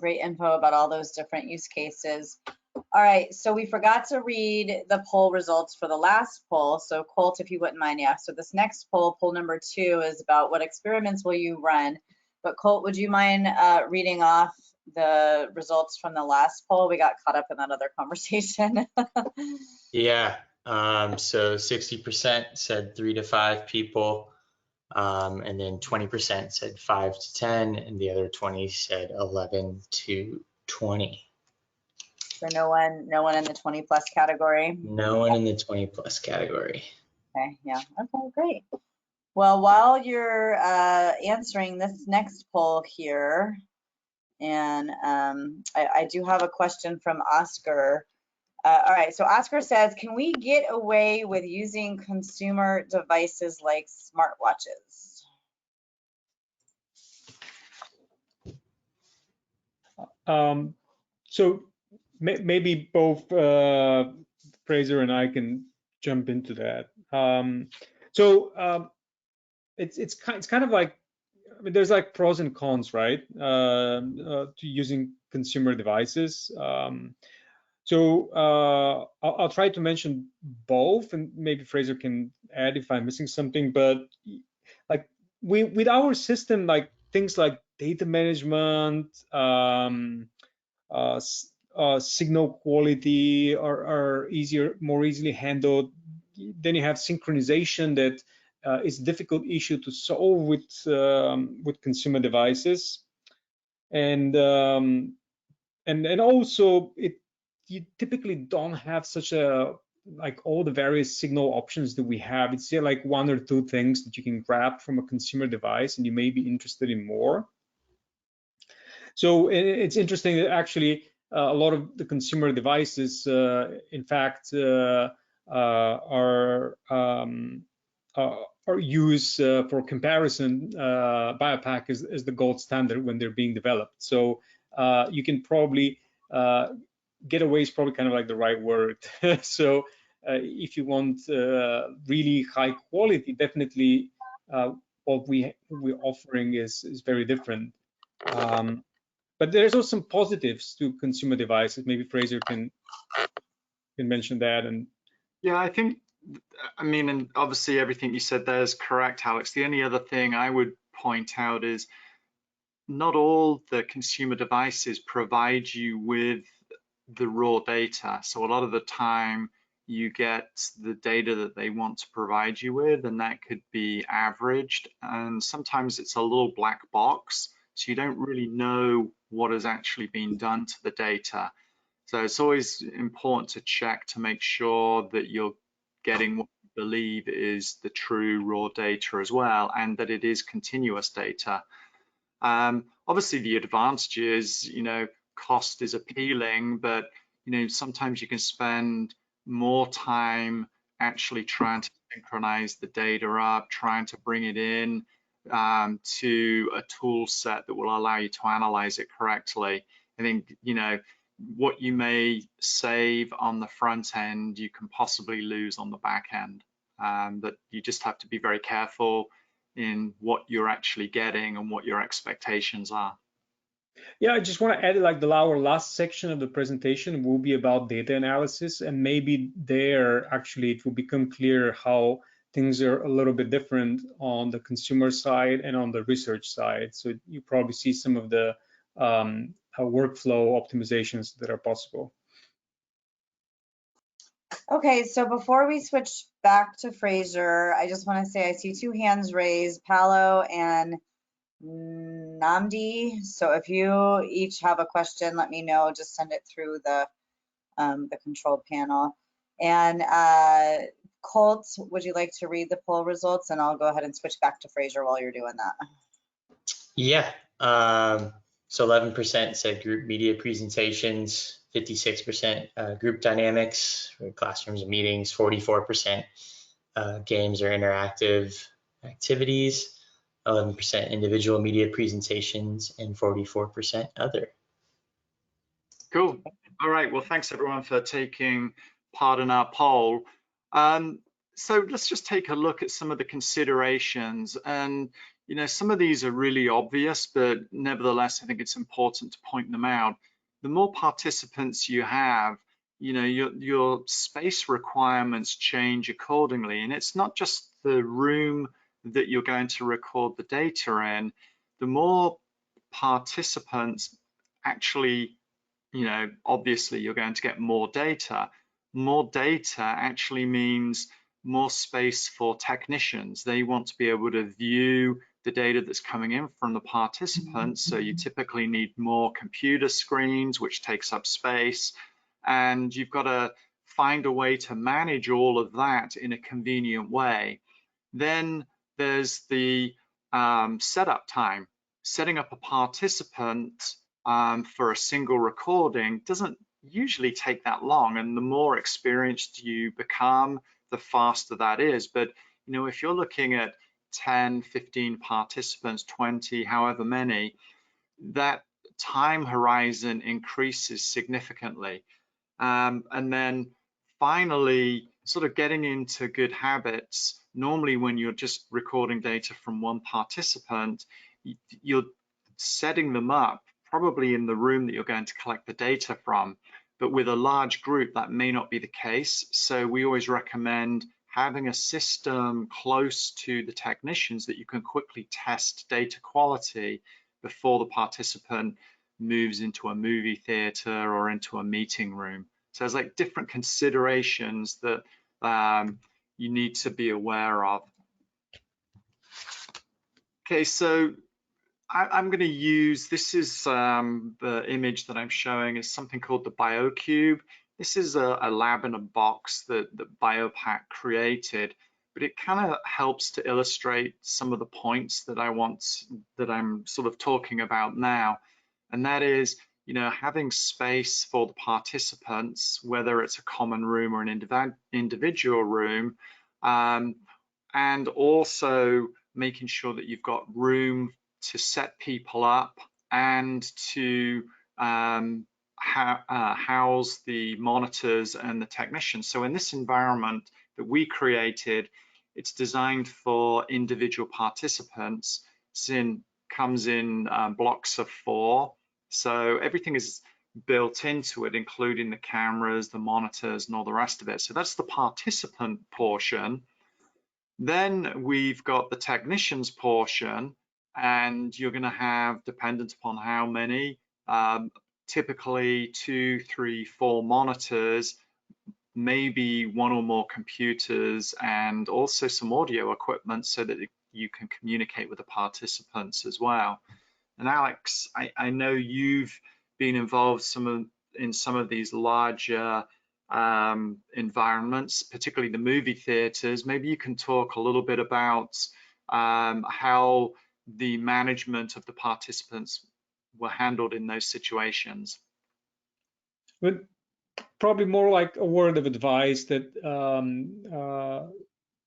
info about all those different use cases. All right, so we forgot to read the poll results for the last poll. So Colt, if you wouldn't mind, yeah. So this next poll number 2, is about what experiments will you run? But Colt, would you mind reading off the results from the last poll? We got caught up in that other conversation. Yeah, so 60% said 3 to 5 people, and then 20% said 5 to 10, and the other 20 said 11 to 20. So no one in the 20 plus category? No one in the 20 plus category. Okay, yeah, okay, great. Well, while you're answering this next poll here, and I do have a question from Oscar. All right, so Oscar says, can we get away with using consumer devices like smartwatches? So maybe both Fraser and I can jump into that. It's kind of like, I mean, there's like pros and cons, right, to using consumer devices. I'll try to mention both, and maybe Fraser can add if I'm missing something. But like with our system, like things like data management, signal quality are more easily handled. Then you have synchronization that is a difficult issue to solve with consumer devices, and also you typically don't have such a like all the various signal options that we have. It's like 1 or 2 things that you can grab from a consumer device, and you may be interested in more. So it's interesting that actually a lot of the consumer devices, in fact, are used for comparison. BioPack is the gold standard when they're being developed. So you can probably get away is probably kind of like the right word. So if you want really high quality, definitely what we're offering is very different. But there's also some positives to consumer devices. Maybe Fraser can mention that. And yeah, I mean, and obviously everything you said there is correct, Alex. The only other thing I would point out is not all the consumer devices provide you with the raw data. So a lot of the time you get the data that they want to provide you with, and that could be averaged. And sometimes it's a little black box, so you don't really know what has actually been done to the data. So it's always important to check to make sure that you're getting what you believe is the true raw data as well, and that it is continuous data. Obviously the advantage is, cost is appealing, but sometimes you can spend more time actually trying to synchronize the data up, trying to bring it in to a tool set that will allow you to analyze it correctly. I think, what you may save on the front end, you can possibly lose on the back end. But you just have to be very careful in what you're actually getting and what your expectations are. Yeah, I just want to add, like our last section of the presentation will be about data analysis, and maybe there actually it will become clear how things are a little bit different on the consumer side and on the research side. So you probably see some of the workflow optimizations that are possible. Okay, so before we switch back to Fraser, I just want to say I see 2 hands raised, Paolo and Namdi. So if you each have a question, let me know. Just send it through the control panel. And Colt, would you like to read the poll results? And I'll go ahead and switch back to Fraser while you're doing that. Yeah. So 11% said group media presentations, 56% group dynamics, classrooms and meetings, 44% games or interactive activities, 11% individual media presentations, and 44% other. Cool. All right. Well, thanks everyone for taking part in our poll. So let's just take a look at some of the considerations. And, you know, some of these are really obvious, but nevertheless, I think it's important to point them out. The more participants you have, you know, your space requirements change accordingly. And it's not just the room that you're going to record the data in. The more participants actually, you know, obviously you're going to get more data. More data actually means more space for technicians. They want to be able to view the data that's coming in from the participants. So you typically need more computer screens, which takes up space. And you've got to find a way to manage all of that in a convenient way. Then there's the setup time. Setting up a participant for a single recording doesn't usually take that long, and the more experienced you become, the faster that is. But you know, if you're looking at 10, 15 participants, 20, however many, that time horizon increases significantly. And then finally, sort of getting into good habits. Normally when you're just recording data from one participant, you're setting them up probably in the room that you're going to collect the data from. But with a large group, that may not be the case. So we always recommend having a system close to the technicians that you can quickly test data quality before the participant moves into a movie theater or into a meeting room. So there's like different considerations that you need to be aware of. Okay, so I'm going to use, this is the image that I'm showing is something called the BioCube. This is a lab in a box that BioPack created, but it kind of helps to illustrate some of the points that I'm sort of talking about now. And that is, you know, having space for the participants, whether it's a common room or an individual room, and also making sure that you've got room to set people up and to house the monitors and the technicians. So in this environment that we created, it's designed for individual participants. Comes in blocks of 4. So everything is built into it, including the cameras, the monitors, and all the rest of it. So that's the participant portion. Then we've got the technicians portion, and you're going to have, dependent upon how many, typically 2, 3, 4 monitors, maybe 1 or more computers, and also some audio equipment so that you can communicate with the participants as well. And Alex, I know you've been involved in some of these larger environments, particularly the movie theaters. Maybe you can talk a little bit about how the management of the participants were handled in those situations. But probably more like a word of advice that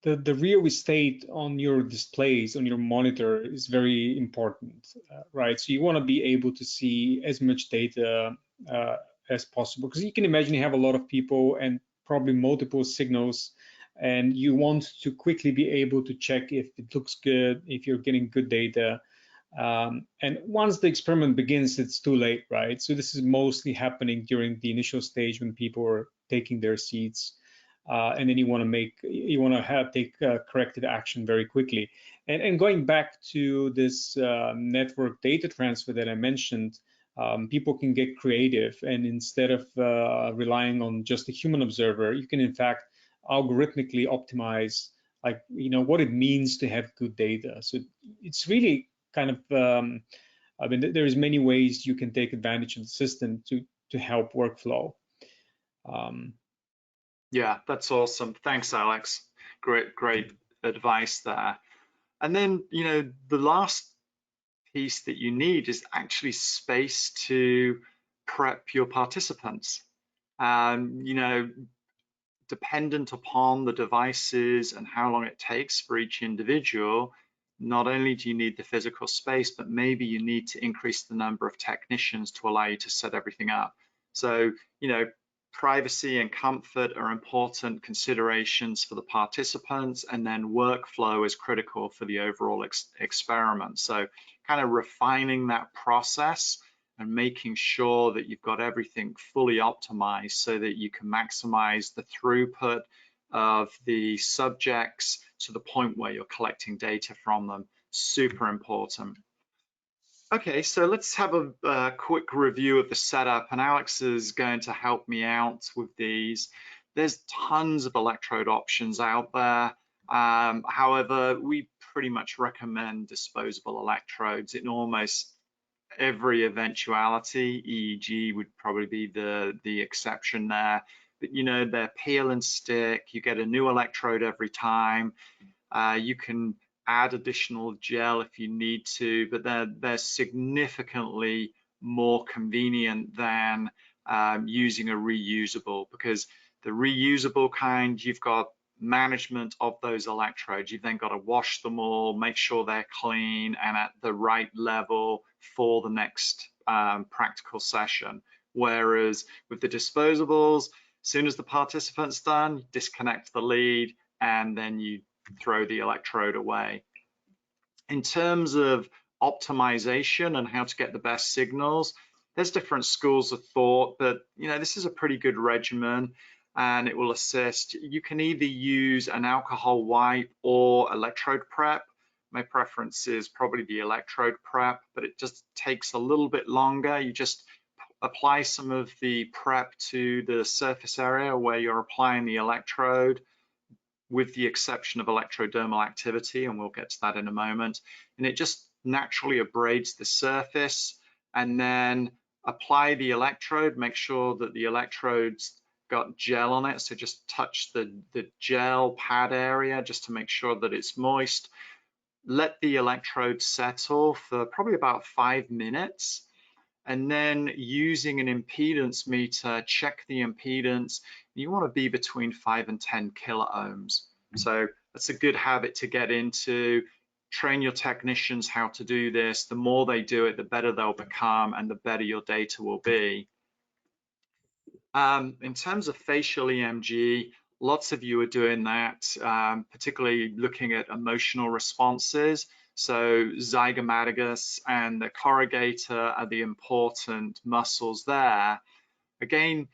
the real estate on your displays, on your monitor, is very important, right? So you want to be able to see as much data as possible, because you can imagine you have a lot of people and probably multiple signals, and you want to quickly be able to check if it looks good, if you're getting good data. And once the experiment begins, it's too late, right? So this is mostly happening during the initial stage when people are taking their seats. And then you want to take corrective action very quickly. And going back to this network data transfer that I mentioned, people can get creative, and instead of relying on just a human observer, you can in fact algorithmically optimize, like, what it means to have good data. So it's really kind of, I mean, there's many ways you can take advantage of the system to help workflow. Yeah, that's awesome. Thanks, Alex. Great advice there. And then, the last piece that you need is actually space to prep your participants. Dependent upon the devices and how long it takes for each individual, not only do you need the physical space, but maybe you need to increase the number of technicians to allow you to set everything up. So, privacy and comfort are important considerations for the participants, and then workflow is critical for the overall experiment. So kind of refining that process and making sure that you've got everything fully optimized so that you can maximize the throughput of the subjects to the point where you're collecting data from them. Super important. Okay, so let's have a quick review of the setup, and Alex is going to help me out with these. There's tons of electrode options out there. However, we pretty much recommend disposable electrodes in almost every eventuality. EEG would probably be the exception there. But they're peel and stick. You get a new electrode every time. You can add additional gel if you need to, but they're significantly more convenient than using a reusable, because the reusable kind, you've got management of those electrodes. You've then got to wash them all, make sure they're clean and at the right level for the next practical session. Whereas with the disposables, as soon as the participant's done, you disconnect the lead and then you throw the electrode away. In terms of optimization and how to get the best signals, there's different schools of thought, but this is a pretty good regimen and it will assist. You can either use an alcohol wipe or electrode prep. My preference is probably the electrode prep, but it just takes a little bit longer. You just apply some of the prep to the surface area where you're applying the electrode, with the exception of electrodermal activity, and we'll get to that in a moment. And it just naturally abrades the surface, and then apply the electrode, make sure that the electrode's got gel on it. So just touch the gel pad area just to make sure that it's moist. Let the electrode settle for probably about 5 minutes. And then using an impedance meter, check the impedance. You want to be between 5 and 10 kilo ohms. So that's a good habit to get into. Train your technicians how to do this. The more they do it, the better they'll become and the better your data will be. In terms of facial EMG, lots of you are doing that, particularly looking at emotional responses. So zygomaticus and the corrugator are the important muscles there. Again,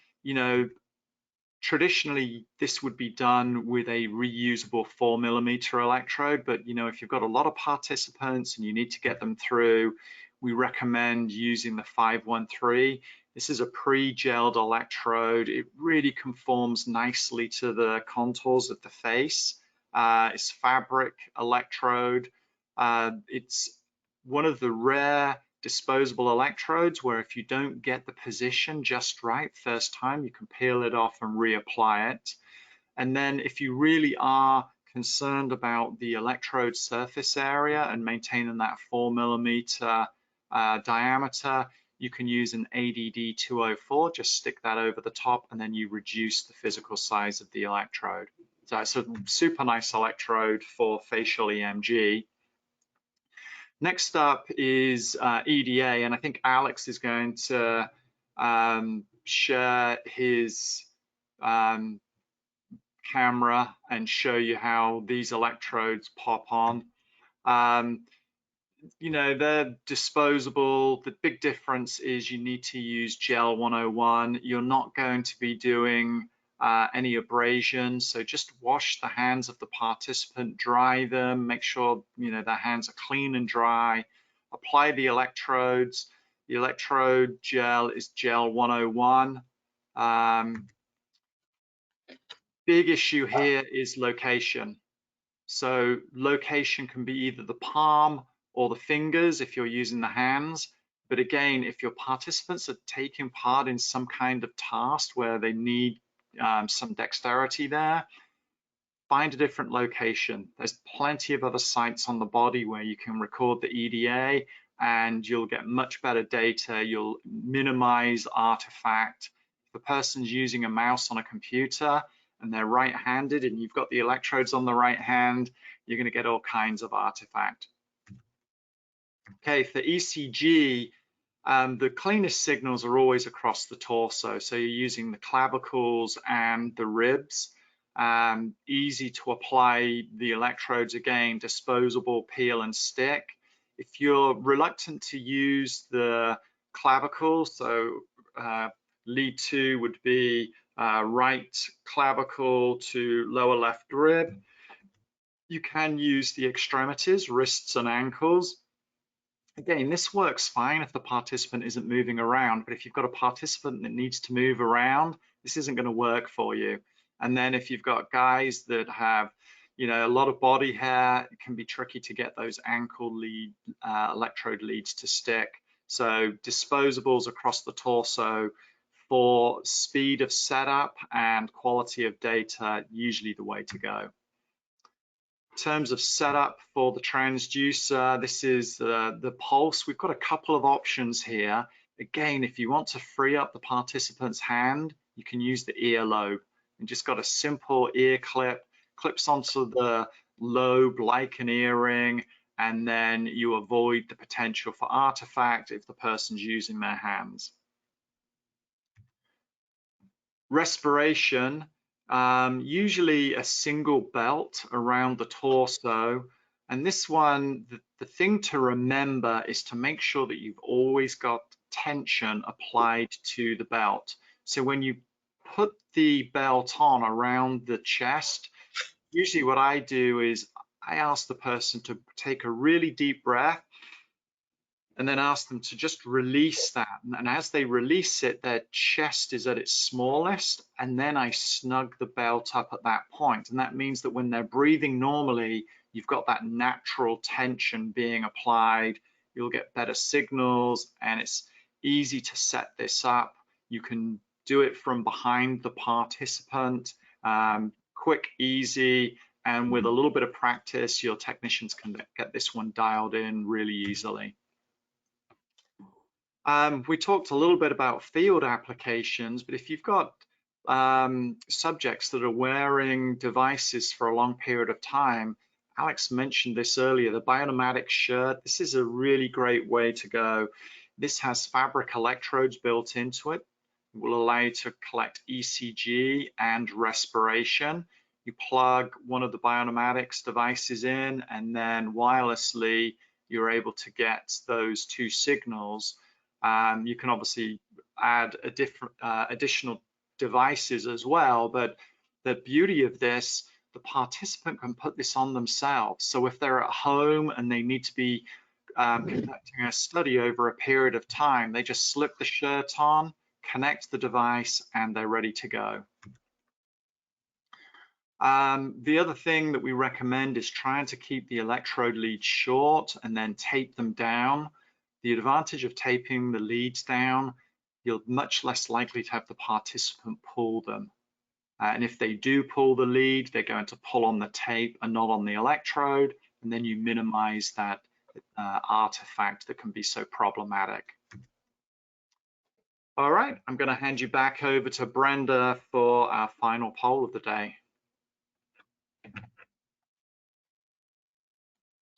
traditionally this would be done with a reusable 4mm electrode, but if you've got a lot of participants and you need to get them through, we recommend using the 513. This is a pre-gelled electrode. It really conforms nicely to the contours of the face. It's fabric electrode. It's one of the rare disposable electrodes where if you don't get the position just right first time, you can peel it off and reapply it. And then if you really are concerned about the electrode surface area and maintaining that 4mm diameter, you can use an ADD 204, just stick that over the top and then you reduce the physical size of the electrode. So it's a super nice electrode for facial EMG. Next up is EDA, and I think Alex is going to share his camera and show you how these electrodes pop on. They're disposable. The big difference is you need to use gel 101. You're not going to be doing any abrasion, so just wash the hands of the participant, dry them, make sure their hands are clean and dry, apply the electrodes. The electrode gel is gel 101. Big issue here is location. So location can be either the palm or the fingers if you're using the hands. But again, if your participants are taking part in some kind of task where they need some dexterity there, find a different location. There's plenty of other sites on the body where you can record the EDA and you'll get much better data. You'll minimize artifact. If a person's using a mouse on a computer and they're right-handed and you've got the electrodes on the right hand, you're going to get all kinds of artifact. Okay, for ECG, the cleanest signals are always across the torso. So you're using the clavicles and the ribs. Easy to apply the electrodes, again, disposable, peel and stick. If you're reluctant to use the clavicle, so lead 2 would be right clavicle to lower left rib. You can use the extremities, wrists and ankles. Again, this works fine if the participant isn't moving around, but if you've got a participant that needs to move around, this isn't going to work for you. And then if you've got guys that have, you know, a lot of body hair, it can be tricky to get those ankle lead electrode leads to stick. So disposables across the torso for speed of setup and quality of data, usually the way to go. In terms of setup for the transducer, this is the pulse. We've got a couple of options here. Again, if you want to free up the participant's hand, you can use the earlobe. And just got a simple ear clip, clips onto the lobe like an earring, and then you avoid the potential for artifact if the person's using their hands. Respiration. Usually a single belt around the torso, and this one, the thing to remember is to make sure that you've always got tension applied to the belt. So when you put the belt on around the chest, usually what I do is I ask the person to take a really deep breath and then ask them to just release that. And as they release it, their chest is at its smallest, and then I snug the belt up at that point. And that means that when they're breathing normally, you've got that natural tension being applied. You'll get better signals, and it's easy to set this up. You can do it from behind the participant, quick, easy, and with a little bit of practice, your technicians can get this one dialed in really easily. We talked a little bit about field applications, but if you've got subjects that are wearing devices for a long period of time, Alex mentioned this earlier, the biomimetic shirt, this is a really great way to go. This has fabric electrodes built into it. It will allow you to collect ECG and respiration. You plug one of the biomimetics devices in, and then wirelessly, you're able to get those two signals. You can obviously add additional devices as well, but the beauty of this, the participant can put this on themselves. So if they're at home and they need to be conducting a study over a period of time, they just slip the shirt on, connect the device, and they're ready to go. The other thing that we recommend is trying to keep the electrode leads short and then tape them down. The advantage of taping the leads down, you're much less likely to have the participant pull them. And if they do pull the lead, they're going to pull on the tape and not on the electrode, and then you minimize that artifact that can be so problematic. All right, I'm going to hand you back over to Brenda for our final poll of the day.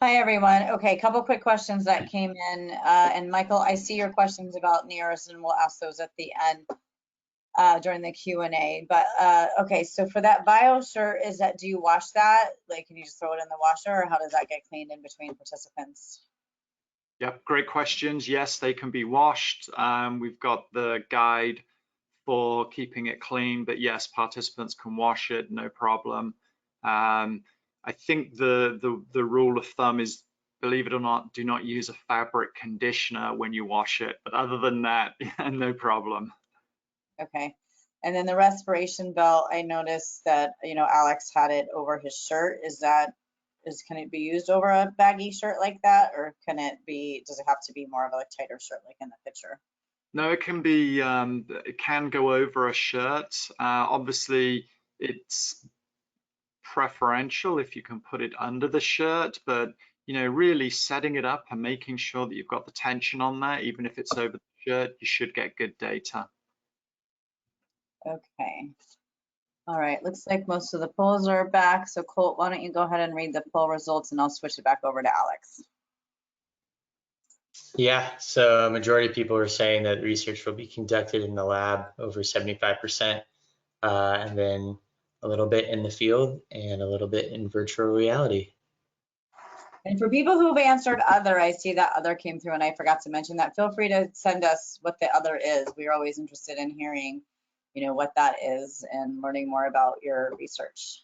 Hi, everyone. Okay, a couple quick questions that came in. And Michael, I see your questions about NIRS, and we'll ask those at the end during the Q&A. But okay, so for that bio shirt, do you wash that? Like, can you just throw it in the washer, or how does that get cleaned in between participants? Yep, great questions. Yes, they can be washed. We've got the guide for keeping it clean, but yes, participants can wash it, no problem. I think the rule of thumb is believe it or not, do not use a fabric conditioner when you wash it. But other than that, no problem. Okay. And then the respiration belt, I noticed that, Alex had it over his shirt. Can it be used over a baggy shirt like that? Or does it have to be more of a tighter shirt like in the picture? No, it can be, it can go over a shirt. Obviously, it's preferential if you can put it under the shirt, but really setting it up and making sure that you've got the tension on there, even if it's over the shirt, you should get good data. Okay. All right, looks like most of the polls are back. So Colt, why don't you go ahead and read the poll results and I'll switch it back over to Alex. Yeah, so a majority of people are saying that research will be conducted in the lab, over 75%, and then a little bit in the field and a little bit in virtual reality. And for people who've answered other, I see that other came through and I forgot to mention that. Feel free to send us what the other is. We're always interested in hearing, what that is and learning more about your research.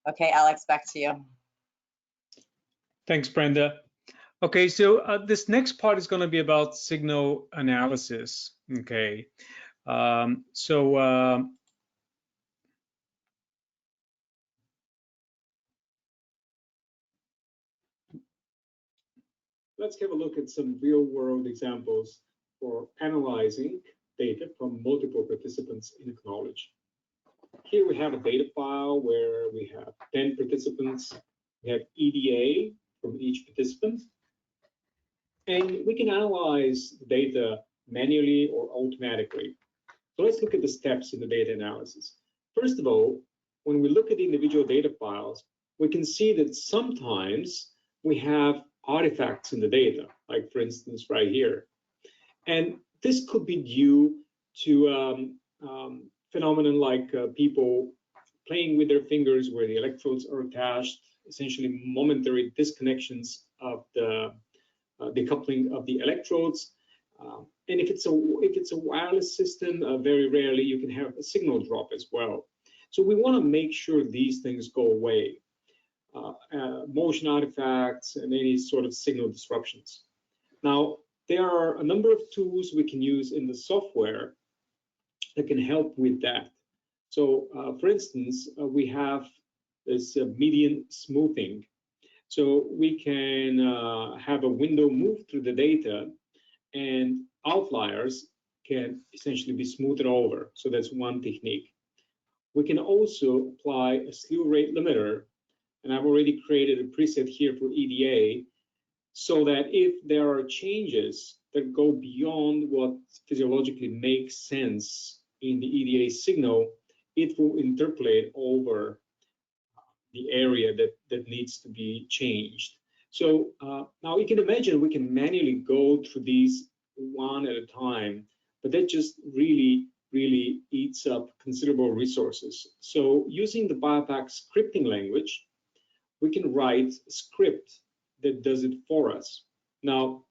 Okay, Alex, back to you. Thanks, Brenda. Okay, so this next part is going to be about signal analysis. Okay, let's have a look at some real-world examples for analyzing data from multiple participants in knowledge. Here we have a data file where we have 10 participants. We have EDA from each participant. And we can analyze the data manually or automatically. So let's look at the steps in the data analysis. First of all, when we look at the individual data files, we can see that sometimes we have artifacts in the data, like for instance right here. And this could be due to phenomenon like people playing with their fingers where the electrodes are attached, essentially momentary disconnections of the decoupling of the electrodes. And if it's a wireless system, very rarely you can have a signal drop as well. So we want to make sure these things go away. Motion artifacts and any sort of signal disruptions. Now, there are a number of tools we can use in the software that can help with that. So, for instance, we have this median smoothing. So we can have a window move through the data and outliers can essentially be smoothed over. So that's one technique. We can also apply a slew rate limiter, and I've already created a preset here for EDA, so that if there are changes that go beyond what physiologically makes sense in the EDA signal, it will interpolate over the area that needs to be changed. So now you can imagine we can manually go through these one at a time, but that just really eats up considerable resources. So using the BioPack scripting language, we can write a script that does it for us. Now,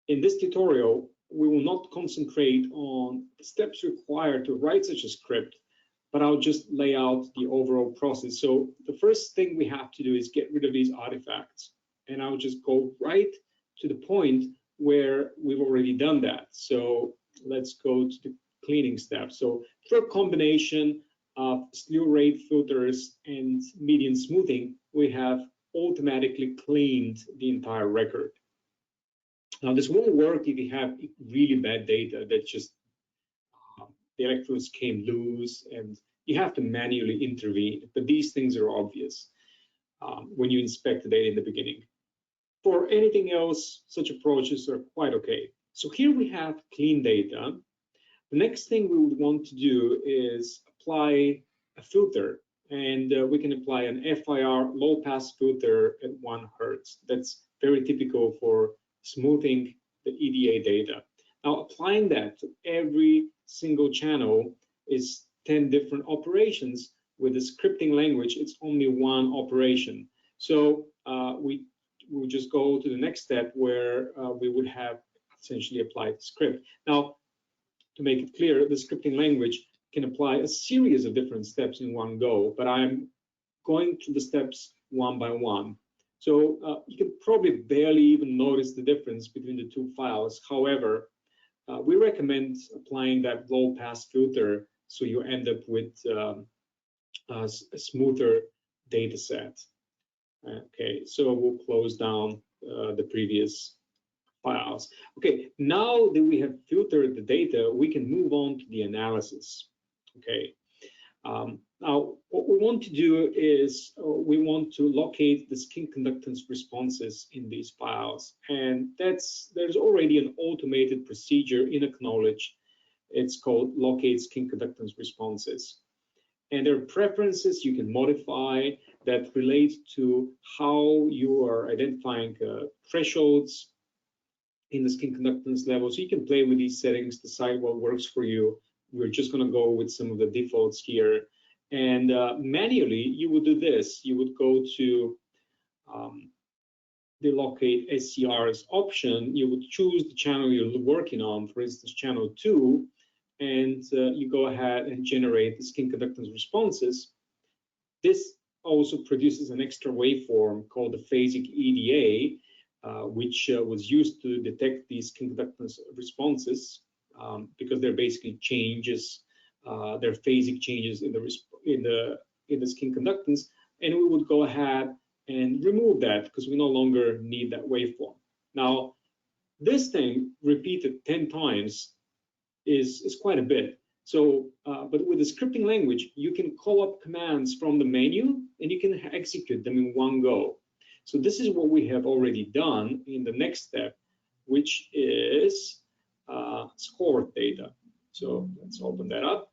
in this tutorial, we will not concentrate on the steps required to write such a script, but I'll just lay out the overall process. So the first thing we have to do is get rid of these artifacts. And I'll just go right to the point where we've already done that. So let's go to the cleaning step. So through a combination of slew rate filters and median smoothing, we have automatically cleaned the entire record. Now, this won't work if you have really bad data that just the electrodes came loose and you have to manually intervene. But these things are obvious when you inspect the data in the beginning. For anything else, such approaches are quite okay. So here we have clean data. The next thing we would want to do is apply a filter, and we can apply an FIR low-pass filter at 1 Hertz. That's very typical for smoothing the EDA data. Now, applying that to every single channel is 10 different operations. With the scripting language, it's only one operation. So we will just go to the next step where we would have essentially applied the script. Now, to make it clear, the scripting language can apply a series of different steps in one go, but I'm going through the steps one by one. So you can probably barely even notice the difference between the two files. However, we recommend applying that low pass filter so you end up with a smoother data set. Okay, so we'll close down the previous files. Okay, now that we have filtered the data, we can move on to the analysis. Okay, now what we want to do is we want to locate the skin conductance responses in these files, and there's already an automated procedure in Acknowledge. It's called locate skin conductance responses. And there are preferences you can modify that relate to how you are identifying thresholds in the skin conductance level. So you can play with these settings, decide what works for you. We're just going to go with some of the defaults here. And manually, you would do this. You would go to the locate SCRs option. You would choose the channel you're working on, for instance, channel 2, and you go ahead and generate the skin conductance responses. This also produces an extra waveform called the phasic EDA, which was used to detect these skin conductance responses because they're basically changes, they're phasic changes in the skin conductance, and we would go ahead and remove that because we no longer need that waveform. Now, this thing repeated 10 times is quite a bit. So, but with the scripting language, you can call up commands from the menu and you can execute them in one go. So this is what we have already done in the next step, which is scored data. So let's open that up.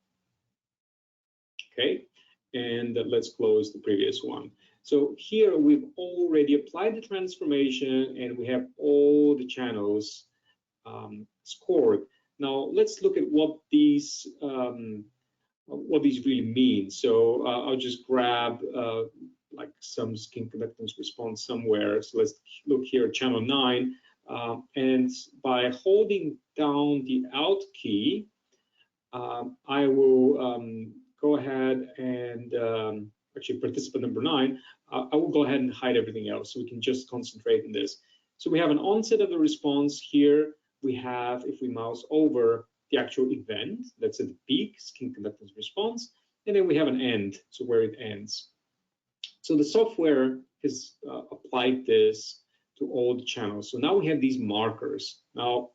Okay, and let's close the previous one. So here we've already applied the transformation and we have all the channels scored. Now let's look at what these really mean. So I'll just grab like some skin conductance response somewhere. So let's look here at channel 9, and by holding down the Alt key, I will go ahead and actually participant number 9. I will go ahead and hide everything else so we can just concentrate on this. So we have an onset of the response here. We have, if we mouse over, the actual event, that's at the peak, skin conductance response, and then we have an end, so where it ends. So the software has applied this to all the channels. So now we have these markers. Now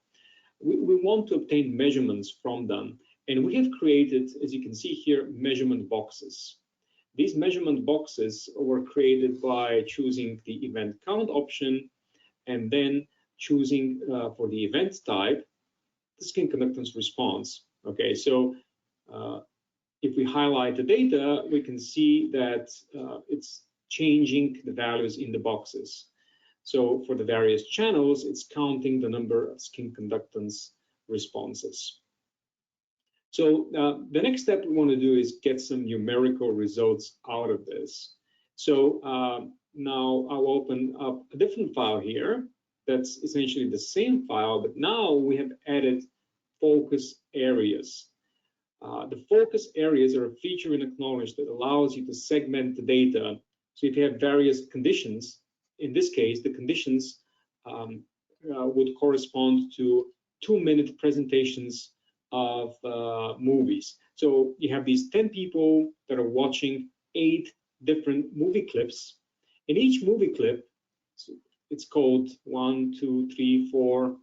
we want to obtain measurements from them, and we have created, as you can see here, measurement boxes. These measurement boxes were created by choosing the event count option and then choosing for the event type, the skin conductance response. Okay, so if we highlight the data, we can see that it's changing the values in the boxes. So for the various channels, it's counting the number of skin conductance responses. So the next step we want to do is get some numerical results out of this. So now I'll open up a different file here. That's essentially the same file, but now we have added focus areas. The focus areas are a feature in Acknowledge that allows you to segment the data. So if you have various conditions, in this case, the conditions would correspond to 2-minute presentations of movies. So you have these 10 people that are watching 8 different movie clips. In each movie clip, it's called 1, 2, 3, 4.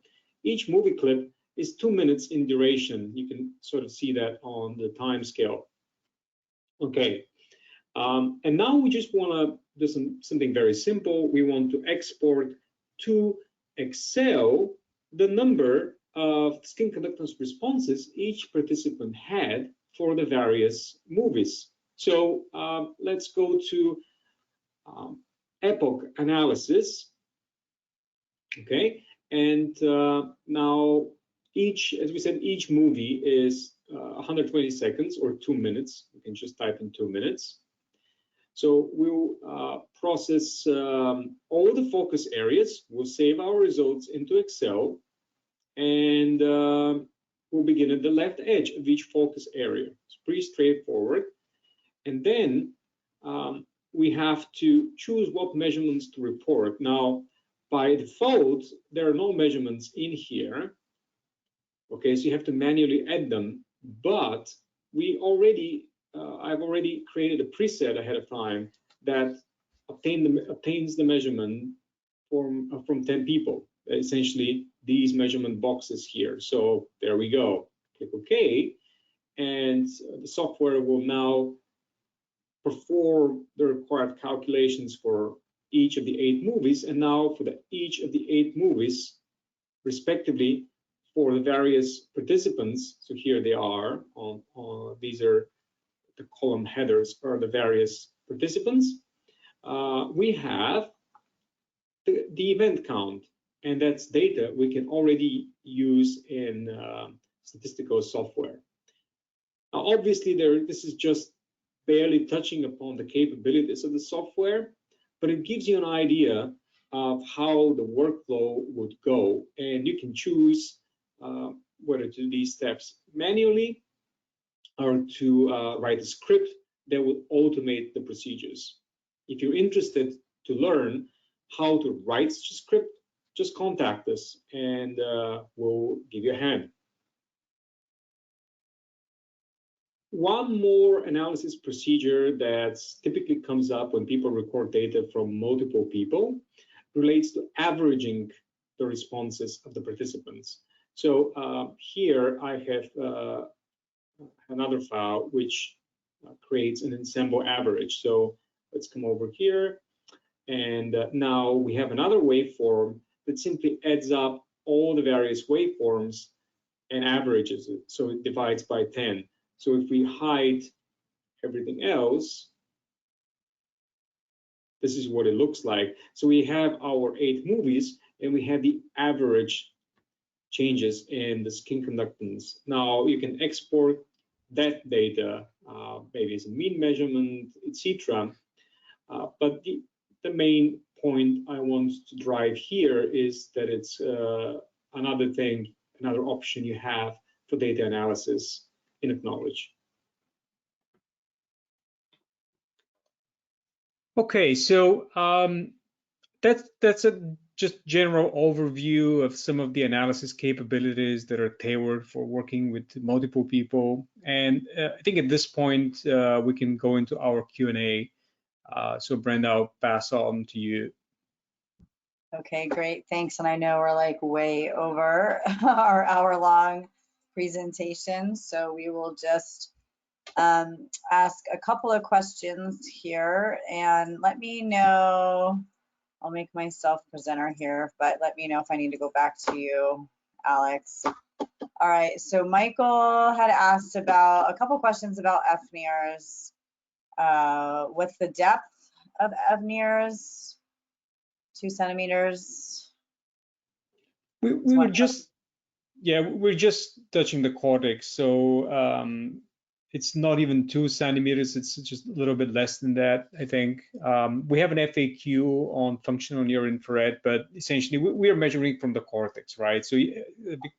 Each movie clip is 2 minutes in duration. You can sort of see that on the time scale. Okay, and now we just want to do something very simple. We want to export to Excel the number of skin conductance responses each participant had for the various movies. So let's go to epoch analysis. Okay, and now as we said, each movie is 120 seconds or 2 minutes. You can just type in 2 minutes. So we'll process all the focus areas. We'll save our results into Excel, and we'll begin at the left edge of each focus area. It's pretty straightforward. And then we have to choose what measurements to report. Now, by default, there are no measurements in here. Okay, so you have to manually add them, but I've already created a preset ahead of time that obtains the measurement from 10 people, essentially these measurement boxes here. So there we go. Click OK, and the software will now perform the required calculations for each of the 8 movies, and now for each of the 8 movies, respectively, for the various participants. So here they are. These are the column headers for the various participants. We have the event count, and that's data we can already use in statistical software. Now, obviously, this is just barely touching upon the capabilities of the software, but it gives you an idea of how the workflow would go, and you can choose whether to do these steps manually or to write a script that will automate the procedures. If you're interested to learn how to write such a script, just contact us and we'll give you a hand. One more analysis procedure that typically comes up when people record data from multiple people relates to averaging the responses of the participants. So here I have another file which creates an ensemble average. So let's come over here, and now we have another waveform that simply adds up all the various waveforms and averages it. So it divides by 10. So if we hide everything else, this is what it looks like. So we have our 8 movies, and we have the average changes in the skin conductance. Now you can export that data, maybe as a mean measurement, etc. But the main point I want to drive here is that it's another option you have for data analysis in Acknowledge. Okay, so that's a just general overview of some of the analysis capabilities that are tailored for working with multiple people. And I think at this point we can go into our Q&A. So Brenda, I'll pass on to you. Okay, great, thanks. And I know we're like way over our hour-long presentation, so we will just ask a couple of questions here, and let me know. I'll make myself presenter here, but let me know if I need to go back to you, Alex. All right, so Michael had asked about a couple questions about fNIRS. What's the depth of fNIRS? 2 centimeters? We're just touching the cortex, so it's not even 2 centimeters, it's just a little bit less than that, I think. We have an FAQ on functional near infrared, but essentially we are measuring from the cortex, right? So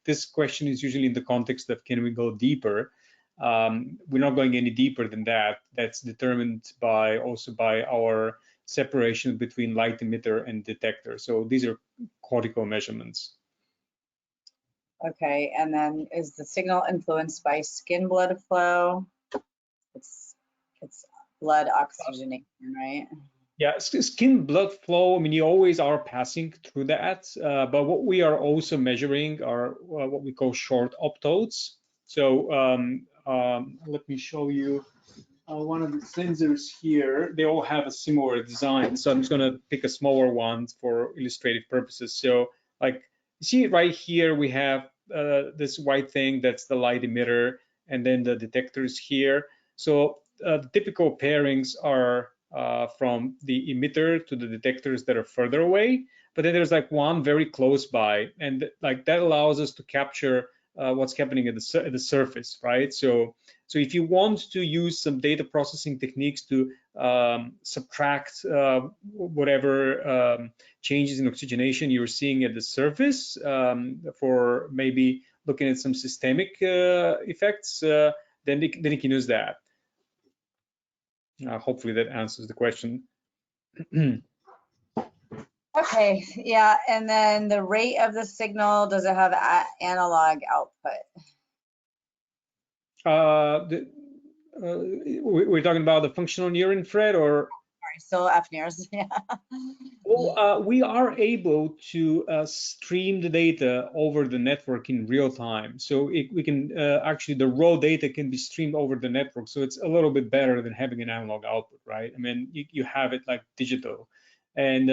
this question is usually in the context of can we go deeper? We're not going any deeper than that. That's determined also by our separation between light emitter and detector. So these are cortical measurements. Okay, and then is the signal influenced by skin blood flow? It's blood oxygenation, right? Yeah, skin blood flow, I mean, you always are passing through that, but what we are also measuring are what we call short optodes. So let me show you one of the sensors here. They all have a similar design, so I'm just going to pick a smaller one for illustrative purposes. So like, you see right here, we have this white thing, that's the light emitter, and then the detectors here. So the typical pairings are from the emitter to the detectors that are further away, but then there's like one very close by, and like that allows us to capture what's happening at the surface, right? So if you want to use some data processing techniques to subtract whatever changes in oxygenation you're seeing at the surface for maybe looking at some systemic effects, then you can use that. hopefully that answers the question. Okay, yeah, and then the rate of the signal, does it have analog output? We're talking about the functional near infrared, or? Sorry, still fNIRS, yeah. Well, we are able to stream the data over the network in real time. So we can actually, the raw data can be streamed over the network. So it's a little bit better than having an analog output, right? I mean, you have it like digital. And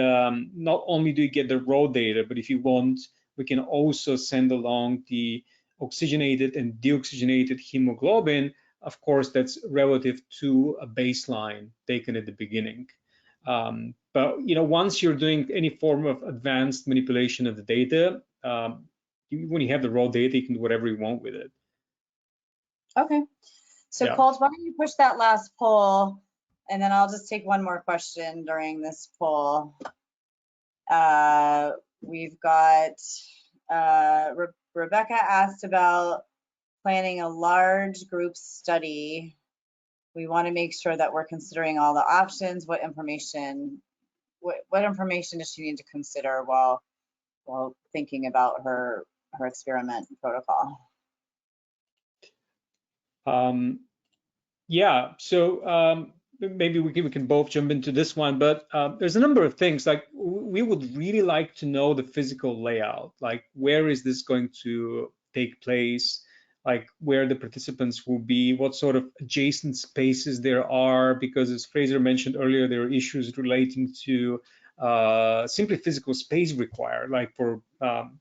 not only do you get the raw data, but if you want, we can also send along the oxygenated and deoxygenated hemoglobin. Of course, that's relative to a baseline taken at the beginning. But once you're doing any form of advanced manipulation of the data, when you have the raw data, you can do whatever you want with it. Okay. So Yeah. Colt, why don't you push that last poll, and then I'll just take one more question during this poll. We've got Rebecca asked about planning a large group study. We want to make sure that we're considering all the options. What information does she need to consider while thinking about her experiment protocol? Yeah, so maybe we can both jump into this one, but there's a number of things. Like, we would really like to know the physical layout, like where is this going to take place, like where the participants will be, what sort of adjacent spaces there are, because as Fraser mentioned earlier, there are issues relating to simply physical space required, like for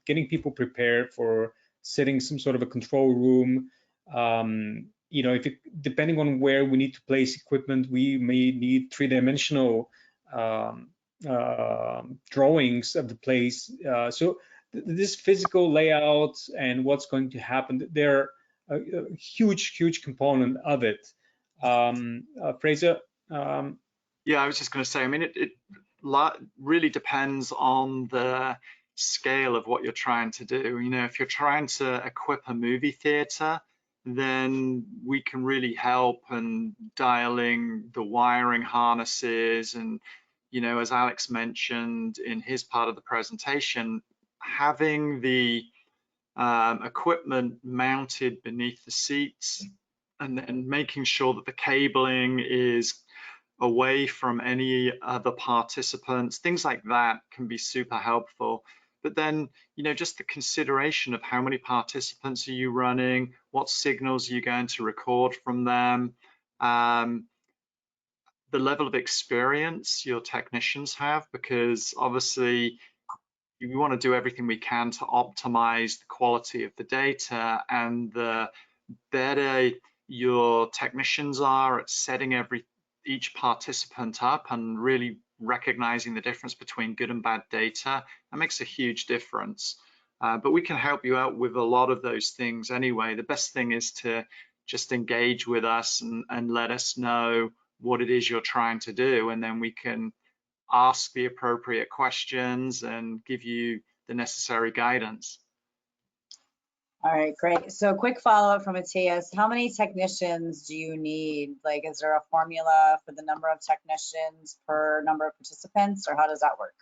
getting people prepared for setting some sort of a control room. Depending on where we need to place equipment, we may need three-dimensional drawings of the place. So this physical layout and what's going to happen, they're a huge component of it. Fraser? Yeah, I was just going to say, I mean, it really depends on the scale of what you're trying to do. If you're trying to equip a movie theater, then we can really help and dialing the wiring harnesses. And, as Alex mentioned in his part of the presentation, having the equipment mounted beneath the seats and then making sure that the cabling is away from any other participants, things like that can be super helpful. But then, just the consideration of how many participants are you running, what signals are you going to record from them, the level of experience your technicians have, because obviously we want to do everything we can to optimize the quality of the data, and the better your technicians are at setting each participant up and really recognizing the difference between good and bad data, that makes a huge difference. But we can help you out with a lot of those things anyway. The best thing is to just engage with us and let us know what it is you're trying to do, and then we can ask the appropriate questions and give you the necessary guidance. All right, great. So quick follow-up from Matthias. How many technicians do you need? Like, is there a formula for the number of technicians per number of participants, or how does that work?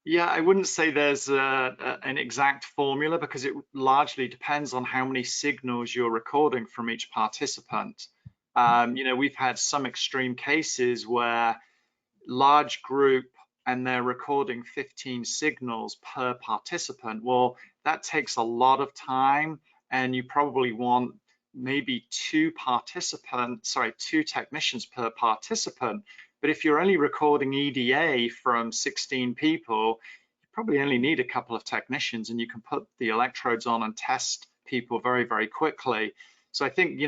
Yeah, I wouldn't say there's an exact formula, because it largely depends on how many signals you're recording from each participant. We've had some extreme cases where large group and they're recording 15 signals per participant. Well, that takes a lot of time, and you probably want maybe two technicians per participant. But if you're only recording EDA from 16 people, you probably only need a couple of technicians, and you can put the electrodes on and test people very, very quickly. So I think,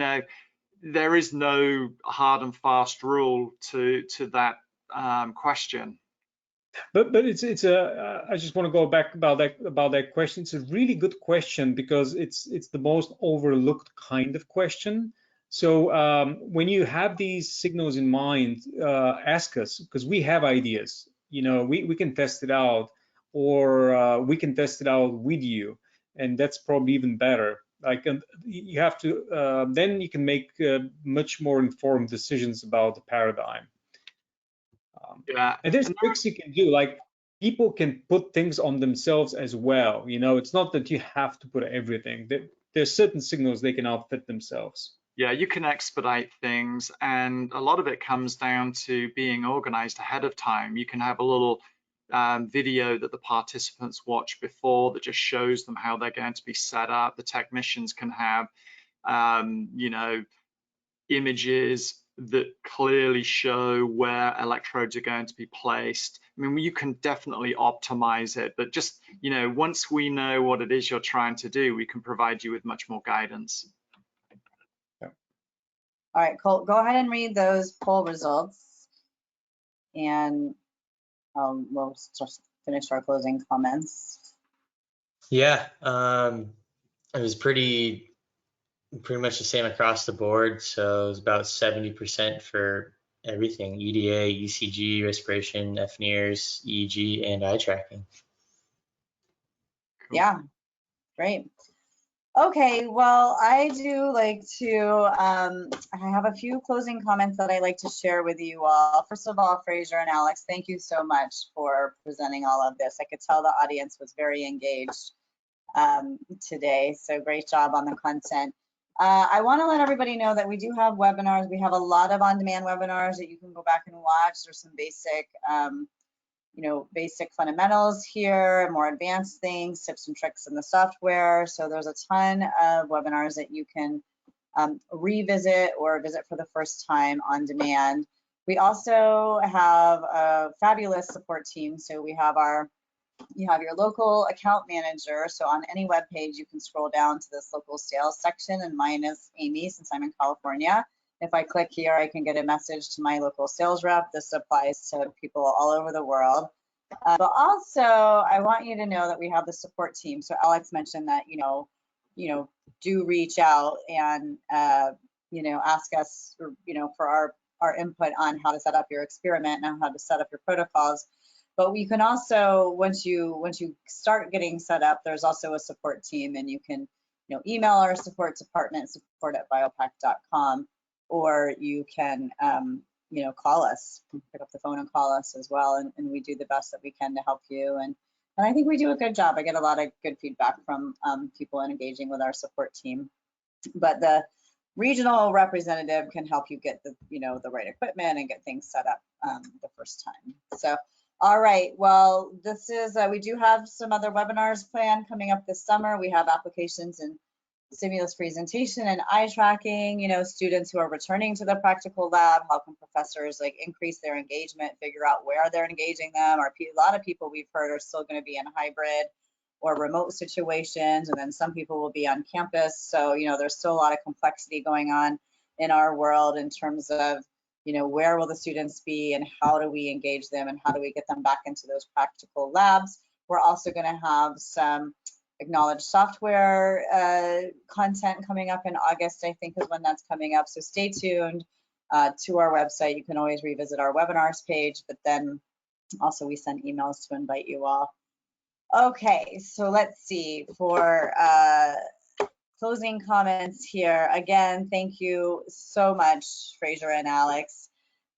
there is no hard and fast rule to that question. But I just want to go back about that question. It's a really good question, because it's the most overlooked kind of question. So when you have these signals in mind, ask us, because we have ideas. We can test it out, or we can test it out with you, and that's probably even better. Like, you have to then you can make much more informed decisions about the paradigm. Yeah. And there's tricks you can do, like people can put things on themselves as well. You know, it's not that you have to put everything. There's certain signals they can outfit themselves. Yeah, you can expedite things, and a lot of it comes down to being organized ahead of time. You can have a little video that the participants watch before that just shows them how they're going to be set up. The technicians can have, you know, images that clearly show where electrodes are going to be placed. I mean, you can definitely optimize it, but just, you know, once we know what it is you're trying to do, we can provide you with much more guidance. All right, Colt, go ahead and read those poll results, and we'll just finish our closing comments. Yeah, it was pretty much the same across the board. So it was about 70% for everything: EDA, ECG, respiration, fNIRS, EEG, and eye tracking. Cool. Yeah, great. Okay, well, I do like to, I have a few closing comments that I like to share with you all. First of all, Fraser and Alex, thank you so much for presenting all of this. I could tell the audience was very engaged today, so great job on the content. I want to let everybody know that we do have webinars. We have a lot of on-demand webinars that you can go back and watch. There's some basic, you know, basic fundamentals here, more advanced things, tips and tricks in the software. So there's a ton of webinars that you can revisit or visit for the first time on demand. We also have a fabulous support team. So we have you have your local account manager. So on any web page, you can scroll down to this local sales section, and mine is Amy, since I'm in California. If I click here, I can get a message to my local sales rep. This applies to people all over the world. But also, I want you to know that we have the support team. So Alex mentioned that, you know, do reach out and, you know, ask us, you know, for our input on how to set up your experiment and how to set up your protocols. But we can also, once you start getting set up, there's also a support team, and you can, you know, email our support department, support@biopack.com, or you can, you know, call us, pick up the phone and call us as well, and we do the best that we can to help you. And I think we do a good job. I get a lot of good feedback from people engaging with our support team. But the regional representative can help you get the, you know, the right equipment and get things set up the first time. So. All right, well, this is, we do have some other webinars planned coming up this summer. We have applications in stimulus presentation and eye tracking, you know, students who are returning to the practical lab. How can professors like increase their engagement, figure out where they're engaging them? A lot of people we've heard are still going to be in hybrid or remote situations, and then some people will be on campus. So, you know, there's still a lot of complexity going on in our world in terms of, you know, where will the students be and how do we engage them and how do we get them back into those practical labs. We're also going to have some acknowledged software content coming up in August, I think is when that's coming up. So stay tuned to our website. You can always revisit our webinars page, but then also we send emails to invite you all. Okay, so let's see, for closing comments here. Again, thank you so much, Fraser and Alex,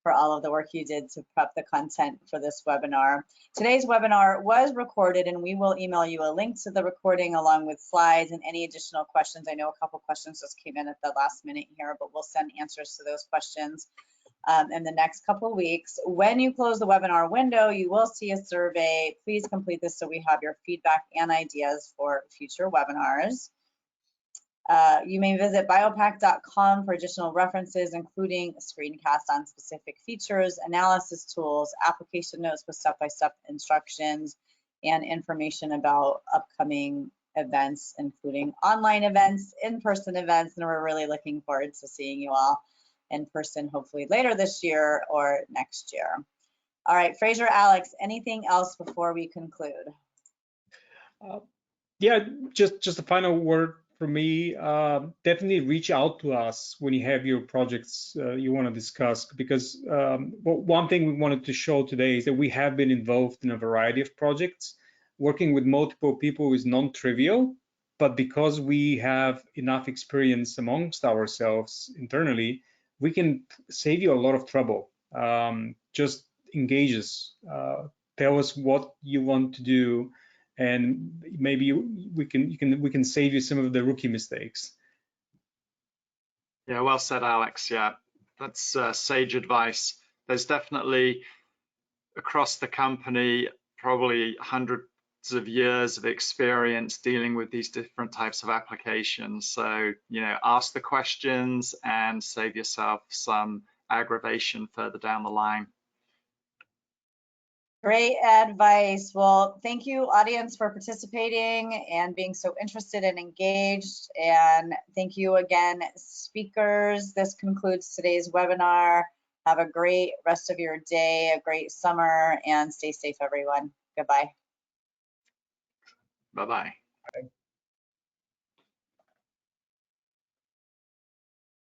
for all of the work you did to prep the content for this webinar. Today's webinar was recorded, and we will email you a link to the recording along with slides and any additional questions. I know a couple questions just came in at the last minute here, but we'll send answers to those questions in the next couple of weeks. When you close the webinar window, you will see a survey. Please complete this so we have your feedback and ideas for future webinars. You may visit biopack.com for additional references, including a screencast on specific features, analysis tools, application notes with step-by-step instructions, and information about upcoming events, including online events, in-person events, and we're really looking forward to seeing you all in person, hopefully later this year or next year. All right, Fraser, Alex, anything else before we conclude? Yeah, just a final word for me. Definitely reach out to us when you have your projects you want to discuss, because one thing we wanted to show today is that we have been involved in a variety of projects. Working with multiple people is non-trivial, but because we have enough experience amongst ourselves internally, we can save you a lot of trouble. Just engages. Tell us what you want to do, and maybe we can save you some of the rookie mistakes. Yeah, well said, Alex. Yeah, that's sage advice. There's definitely across the company probably hundreds of years of experience dealing with these different types of applications. So, you know, ask the questions and save yourself some aggravation further down the line. Great advice. Well, thank you, audience, for participating and being so interested and engaged. And thank you again, speakers. This concludes today's webinar. Have a great rest of your day, a great summer, and stay safe, everyone. Goodbye. Bye-bye.